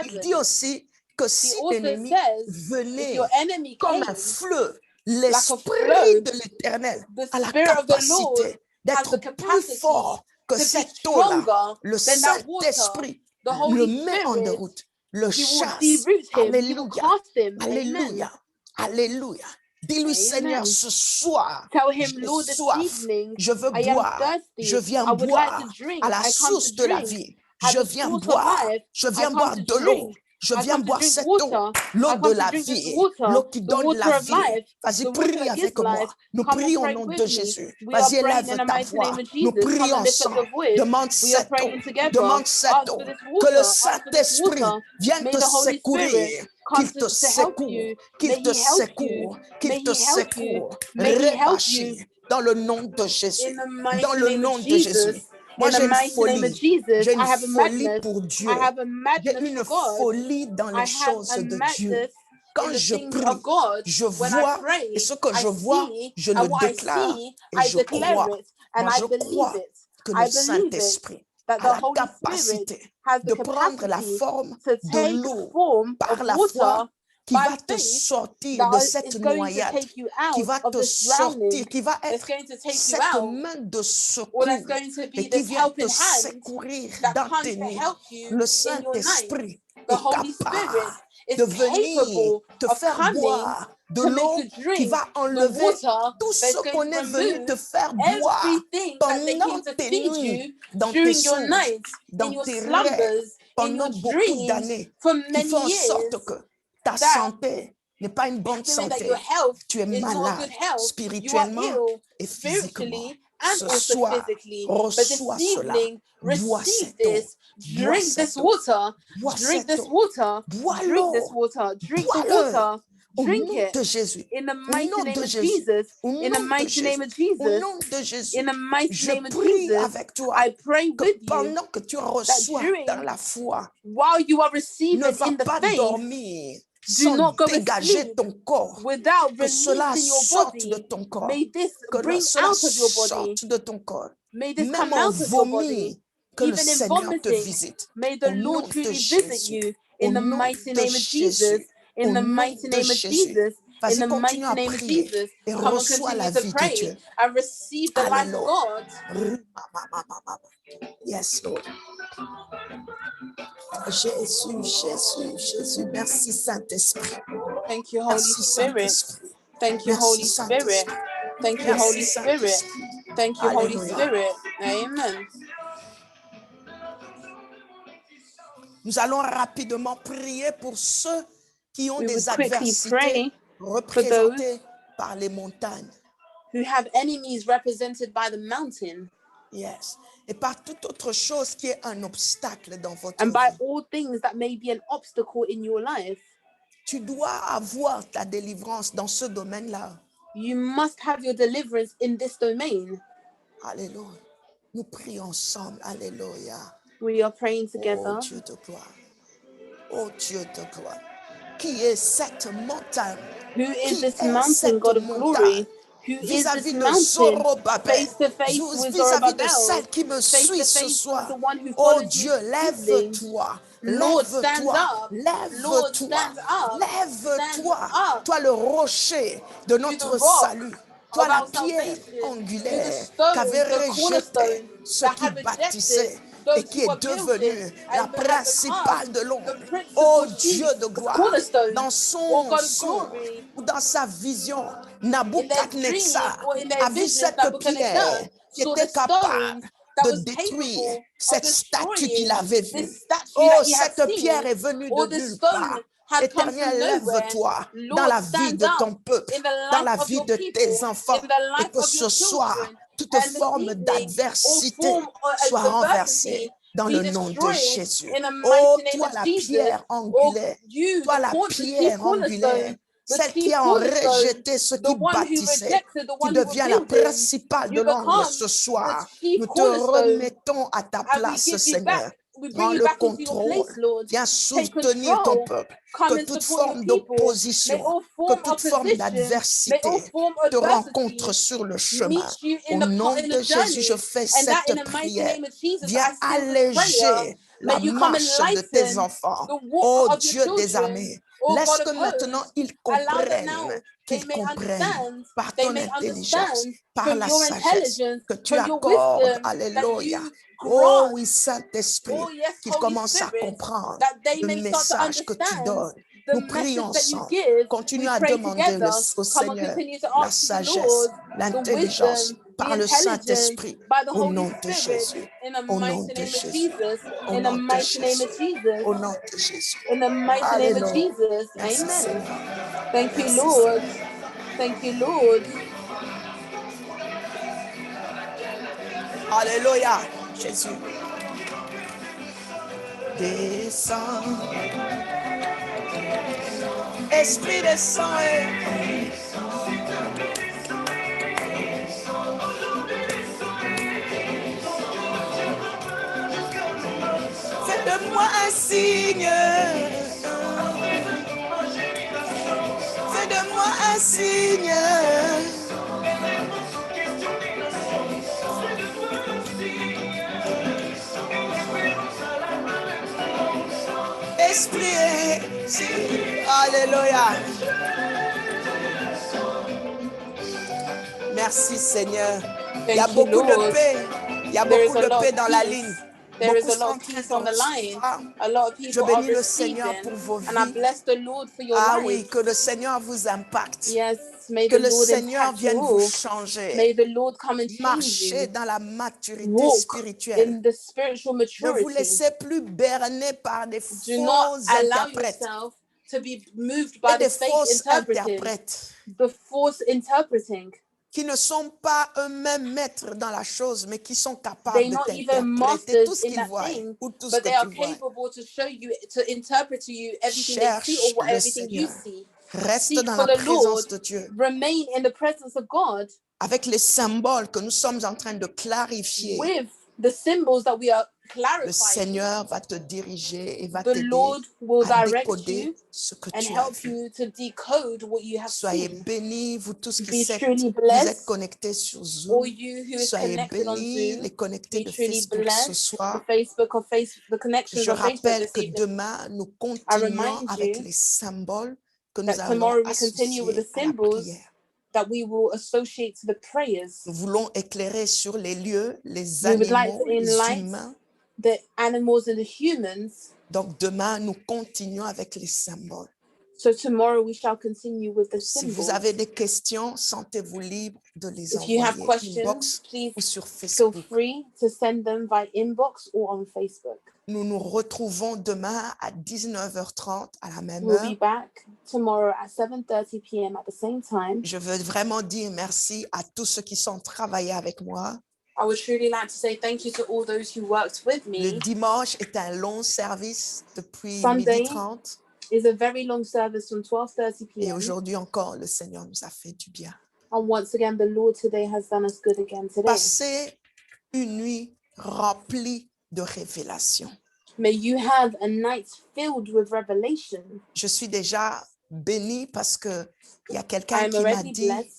Il 7. dit aussi que He si also l'ennemi says, if venait your enemy comme came, un fleuve, like a l'Esprit flow, de l'Éternel the a la Spirit of the Lord capacité has the d'être plus capacity fort que to be cette eau-là, stronger le than that water, Saint-Esprit the le Holy met en Spirit, déroute, le he will chasse. deroot him, he will Alléluia, cast him. Amen. alléluia, alléluia. Dis-lui, Seigneur, Amen. ce soir, Tell him, j'ai Lord, this soif, evening, je veux I am boire, je thirsty. viens I would like to boire drink. à la I come to source de la drink vie. at Je the viens source of boire, life. je I viens come boire to de l'eau. drink. Je I viens come to boire drink cette eau, water. l'eau I de come to la drink this vie, water, l'eau qui the donne water la of vie. life, Vas-y, the water prie that gives avec moi. life. Nous Come and prions au pray nom with de me. Jésus. We are Vas-y, praying élève in the ta mighty voix. name of Nous Jesus. Come prions and lift up ensemble. your voice. Demande We are cette eau. praying together. Demande cette Ask eau. for this Que le water. Ask for this Saint-Esprit water. vienne May te the Holy Spirit secourir. come Qu'il te to help secoue. you. Qu'il May te he help you. secoue. May Qu'il te he help you. secoue. May he help you. Rebachi. Dans le nom de In Jésus. the Dans mighty le name nom of de Jésus. Jesus. Moi, In the j'ai une mighty name of folie. Jesus. J'ai I une have a folie madness. pour I Dieu. have a J'ai madness une for God. folie dans I les have choses a de Dieu. madness in Quand the je things prie, of God. je When I vois, et pray, ce que I je vois, see, je and le what I déclare see, et I je declare crois. it, and Moi, I je believe crois it. que I le believe it. Saint-Esprit That a the la Holy Spirit capacité has de the prendre la capacity forme to de take l'eau form par of la foi water qui by va te faith sortir de that cette is going to noyade, take you qui out va of te this drowning, sortir, qui va that's être going to take you cette out, main de or secours that's going to et be qui this vient te helping hand secourir that dans comes tes to nuits. help you Le in your night. Saint-Esprit The est Holy Spirit capable is de venir capable te of faire coming boire de to make l'eau you qui drink va the enlever water tout that's ce going qu'on to est venu te remove faire boire everything that they pendant came to tes feed nuits, you dans tes during your songes, nights, dans in your tes rêves, slumbers, in pendant your beaucoup dreams d'années, for qui fait many en sorte years, que ta that santé n'est pas une bonne doing that your santé. health Tu es is not a malade good health. You are spirituellement ill et physiquement. spiritually and Ce also soir, physically. But this reçois cela. evening, Bois receive cette eau. this, Bois drink this cette eau. water, Bois drink cette this eau. water, drink this Bois-le. water, drink the Bois-le. water, Au drink nom it de Jésus. in the Au mighty nom name de of Jésus. Jesus. Au In the nom de mighty name Jésus. of Au Jesus. nom de Jésus. In the mighty Je name of prie Jesus. avec toi I pray que with you pendant que tu that reçois dans during, la foi, while you are ne receiving va in the pas faith, dormir do sans not go dégager asleep ton corps. without Que cela releasing your sorte de body. ton corps. May this Que bring cela out of your body. sorte de ton corps. May this Même come en out of your body. vomi, que le Even in Seigneur te vomiting, visite. may the Au nom Lord de truly visit Jésus. you Au in the nom mighty de name of Jesus. Jésus. In Au the nom mighty de name of Jésus. Jesus. In Vas-y, the continue mighty à name of prier Jesus. et Come and reçois continue la to vie de pray Dieu. and receive the life of Alléluia. God. Yes, Lord. Jésus, Jésus, Jésus. Merci, Saint-Esprit. Thank you, Holy Merci, Spirit. Saint-Esprit. Thank you, Merci, Holy Spirit. Saint-Esprit. Thank you, Merci, Holy Spirit. Saint-Esprit. Thank you, Holy Alléluia. Spirit. Amen. Nous allons rapidement prier pour ceux qui ont We des would quickly adversités pray représentées par les montagnes. who have enemies represented by the mountain Yes. Et par toute autre chose qui est un obstacle dans votre and by vie. all things that may be an obstacle in your life. Tu dois avoir ta délivrance dans ce domaine-là. You must have your deliverance in this domain. Alléluia. Nous prions ensemble. Alléluia. We are praying Oh together. Dieu de gloire. Oh Dieu de gloire. Qui est cette montagne? Who is Qui this est mountain, cette God of montagne? glory? Who is Vis-à-vis this de mountain? Zorobabel, Face to face with vis-à-vis de Zerubbabel. celle qui me Face suit to ce face soir. with the one who Oh follows Dieu, you this evening. lève-toi, Lord, stand lève-toi, up. Lord, lève-toi, stand up. lève-toi, Stand up. toi le rocher de To notre the rock salut, toi of la our pierre salvation, to the angulaire stone, qu'avait the rejeté cornerstone ceux that qui had rejected bâtissaient et those qui who est were devenu building la and had principale become de l'ombre. the Oh principal Dieu chief de gloire, cornerstone. dans Oh son God of songe glory, ou dans sa vision, in their dream Nabuchodonosor or in their a vu visions, cette Nebuchadnezzar pierre qui saw était the stone capable that de was détruire capable of cette statue qu'il destroying avait vue. this statue Oh, that he had cette pierre seen, est venue or de this nulle stone part. had come Éternel, from nowhere. lève-toi dans Lord, la vie stand de up ton peuple, in the dans life la of vie your de people, tes enfants, in the et life que of your ce soir, children, toute and this forme evening, all d'adversité form of soit renversée adversity dans be le nom de destroyed Jésus. in the Oh, mighty name toi of la Jesus. pierre Or angulaire, you, toi la the chief pierre cornerstone, angulaire, the celle qui chief a cornerstone, rejeté ceux the qui one who bâtissaient, rejected, the tu one who were deviens la building. principale de You l'ombre become ce the soir. chief Nous te cornerstone, remettons à ta and we place, give you Seigneur. back. We bring Prends you le back into your contrôle. place, Lord. Viens Take soutenir ton control. peuple. Come Que and toute support your forme people. May d'opposition, all que form toute forme opposition, may all d'adversité form te rencontre adversity sur le chemin. meet you Au in nom the de Jésus, journey. je fais And that in cette the mighty prière. name of Jesus, Viens I seal this prayer. alléger May la you come and marche de tes lighten enfants. the walk Oh of Dieu your des children. armées, Oh laisse God que of maintenant hosts, ils allow that now comprennent, they qu'ils may comprennent understand, par they ton may intelligence, understand par from la your sagesse intelligence, que tu from your accordes. wisdom that Alléluia. you Oh grant. oui, Saint-Esprit, Oh yes, qu'ils Holy commencent à Spirit, comprendre that they le may start to message que tu understand donnes. the Nous prions message that you ensemble. give. Continue We à pray demander together. au Come and Seigneur continue to la ask the sagesse, Lord the l'intelligence wisdom, the par le intelligence Saint-Esprit by the au Holy nom de Spirit Jésus. in the Au nom mighty de name of Jésus. Jesus. Au In the nom de mighty name of Jésus. Jesus. Au nom de Jésus. In the mighty name of Alléluia. Jesus. Merci Amen. Seigneur. Thank you, Merci Lord. Seigneur. Thank you, Lord. Alléluia. Jésus. Descends. Esprit descend. Fais de moi un signe. Fais de moi un signe. Esprit. Alléluia. Merci Seigneur. Il y a Thank you, beaucoup de Lord. paix. Il y a There is beaucoup a de lot paix of dans la peace. ligne. There is Beaucoup a lot sont en of train peace de on the line. recevoir. A lot of Je people are bénis le Seigneur receiving. pour vos And I vies. bless the Lord for your Ah life. oui, que le Seigneur vous impacte. Yes, may Que the le Lord Seigneur impact you vienne vous all. changer. May the Lord come and change Marchez you. dans la maturité Walk spirituelle. in the spiritual Ne vous maturity. laissez plus berner par des Do not faux allow interprètes yourself to be moved by et the des fake fausses interpreting, interprètes the false interpreting. qui ne sont pas eux-mêmes maîtres dans la chose, mais qui sont capables They're de not even t'interpréter tout masters ce in qu'ils that voient thing, ou tout ce but que they are tu vois. capable to show you, to interpret to you everything they see Cherche or le everything you Seigneur. see. Reste Seek dans for la the Lord. présence de Dieu. Remain in the presence of God Avec les symboles que nous sommes en train de clarifier. with the symbols that we are Le clarifying. Seigneur va te diriger et va The t'aider Lord will à direct décoder you ce que and tu as help vu. you to decode what you have Soyez seen. bénis, vous tous qui Be truly vous êtes blessed. connectés sur All Zoom. you who is Soyez connected on bénis, Zoom, les connectés be de truly Facebook ce blessed. The soir. Facebook or the connections Je on Facebook rappelle this que evening. demain, nous I continuons remind avec you les symboles que nous that allons tomorrow we continue with the associer à la symbols prière. that we will associate to the prayers. Nous voulons éclairer sur les lieux, les We would like animaux, to les enlighten humains. the animals and the humans. Donc demain, nous continuons avec les symboles. So tomorrow we shall continue with the Si vous symbols. avez des questions, sentez-vous libre de les If you have envoyer inbox questions, please ou sur feel Facebook. free to send them by inbox or on Facebook. Nous nous retrouvons demain à 19h30 à la même We'll heure. be back tomorrow at 7:30 p.m. at the same time. Je veux vraiment dire merci à tous ceux qui sont travaillés avec moi. I would truly like to say thank you to all those who worked with Le me. dimanche est un long service depuis Sunday 12h30 is a very long service from 12:30 et p.m. aujourd'hui encore, le Seigneur nous a fait du bien. And once again, the Lord today has done us good again today. Passez une nuit remplie de révélations. May you have a night filled with revelation. Je suis déjà bénie parce que il y a I quelqu'un am qui m'a already dit blessed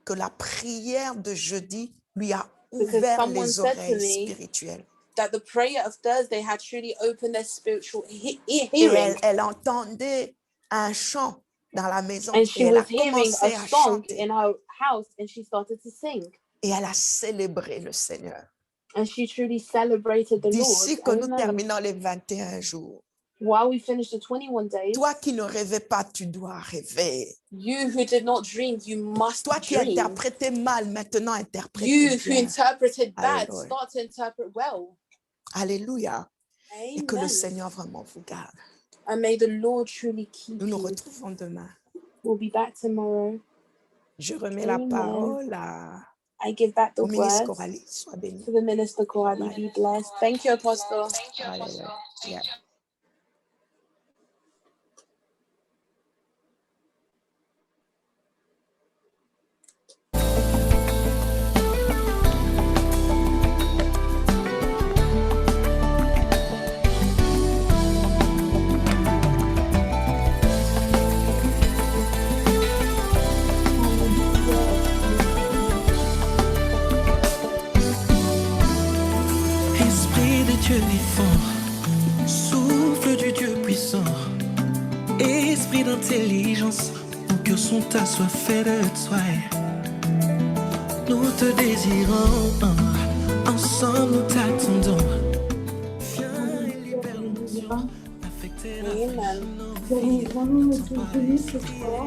que la prière de jeudi lui a because ouvert someone les said to oreilles me spirituelles. that the prayer of Thursday had truly opened their spiritual Et hearing. elle entendait un chant dans la maison And et she elle a was hearing commencé a à song chanter in her house and she started to sing. et elle a célébré le Seigneur. And she truly celebrated the Lord. D'ici que nous Amen. terminons les 21 jours, While we finish the 21 days, toi qui ne rêvais pas, tu dois rêver. you who did not dream, you must Toi qui dream. interprétais mal, maintenant interprète You who bien. interpreted bad, Alléluia. start to interpret well. Alléluia. Et que le Amen. Seigneur vraiment vous garde. And may the Lord truly keep Nous nous you. retrouvons demain. We'll be back tomorrow. Je remets la Amen. parole I give back the au ministre words Coralie. Sois béni. to the minister Corali. Be blessed. Thank you, Apostle. Alléluia. Yeah. Esprit de Dieu vivant, Esprit d'intelligence, nos cœurs sont assoiffés de toi. Nous te désirons, ensemble nous t'attendons. Viens et libère-nous, affecté Amen. Nous avons vraiment notre tenue ce soir.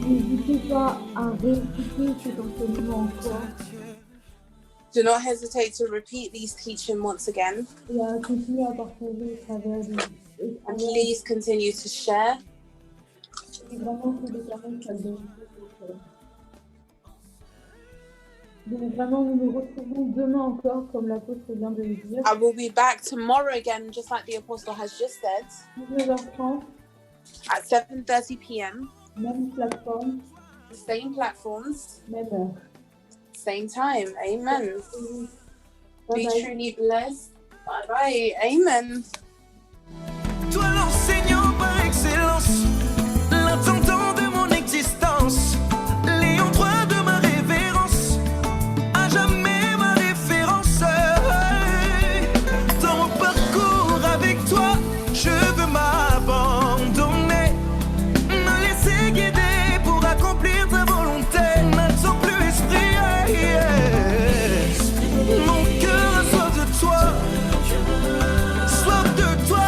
N'hésitez pas à réécouter cet enseignement encore Do not hesitate to repeat these teaching once again, et à continuer à partager au travers de and please continue to share. et vraiment que l'Éternel soit béni. Donc vraiment, nous nous retrouvons demain encore, comme l'apôtre vient de le dire, I will be back tomorrow again, just like the apostle has just said, 19h30, at 7:30 p.m. même plateforme, Same platforms, même heure. same time. Amen. Bye Be bye. truly blessed. Bye bye. Amen. Toi l'enseignant par excellence, l'intendant de mon existence, Léon droit de ma révérence, à jamais ma référence. Dans mon parcours avec toi, je veux m'abandonner, me laisser guider pour accomplir ta volonté. N'attends plus esprit, mon cœur a soif de toi, soif de toi.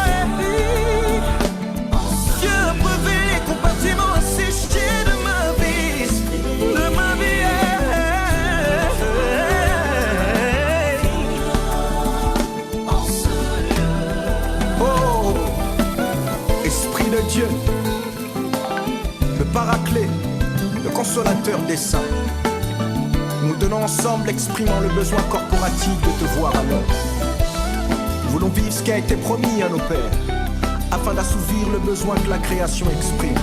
Dieu a brevé les compartiments asséchés de ma vie, de ma vie. Oh, Esprit de Dieu, le Paraclet, le consolateur des saints, nous donnons ensemble, exprimant le besoin corporatif de te voir alors. Nous voulons vivre ce qui a été promis à nos pères, afin d'assouvir le besoin que la création exprime.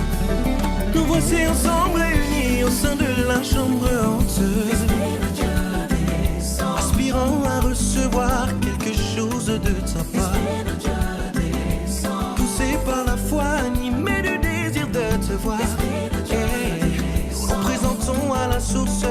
Nous voici ensemble réunis au sein de la chambre honteuse, aspirant à recevoir quelque chose de ta part, poussés par la foi, animés du désir de te voir. Nous présentons à la source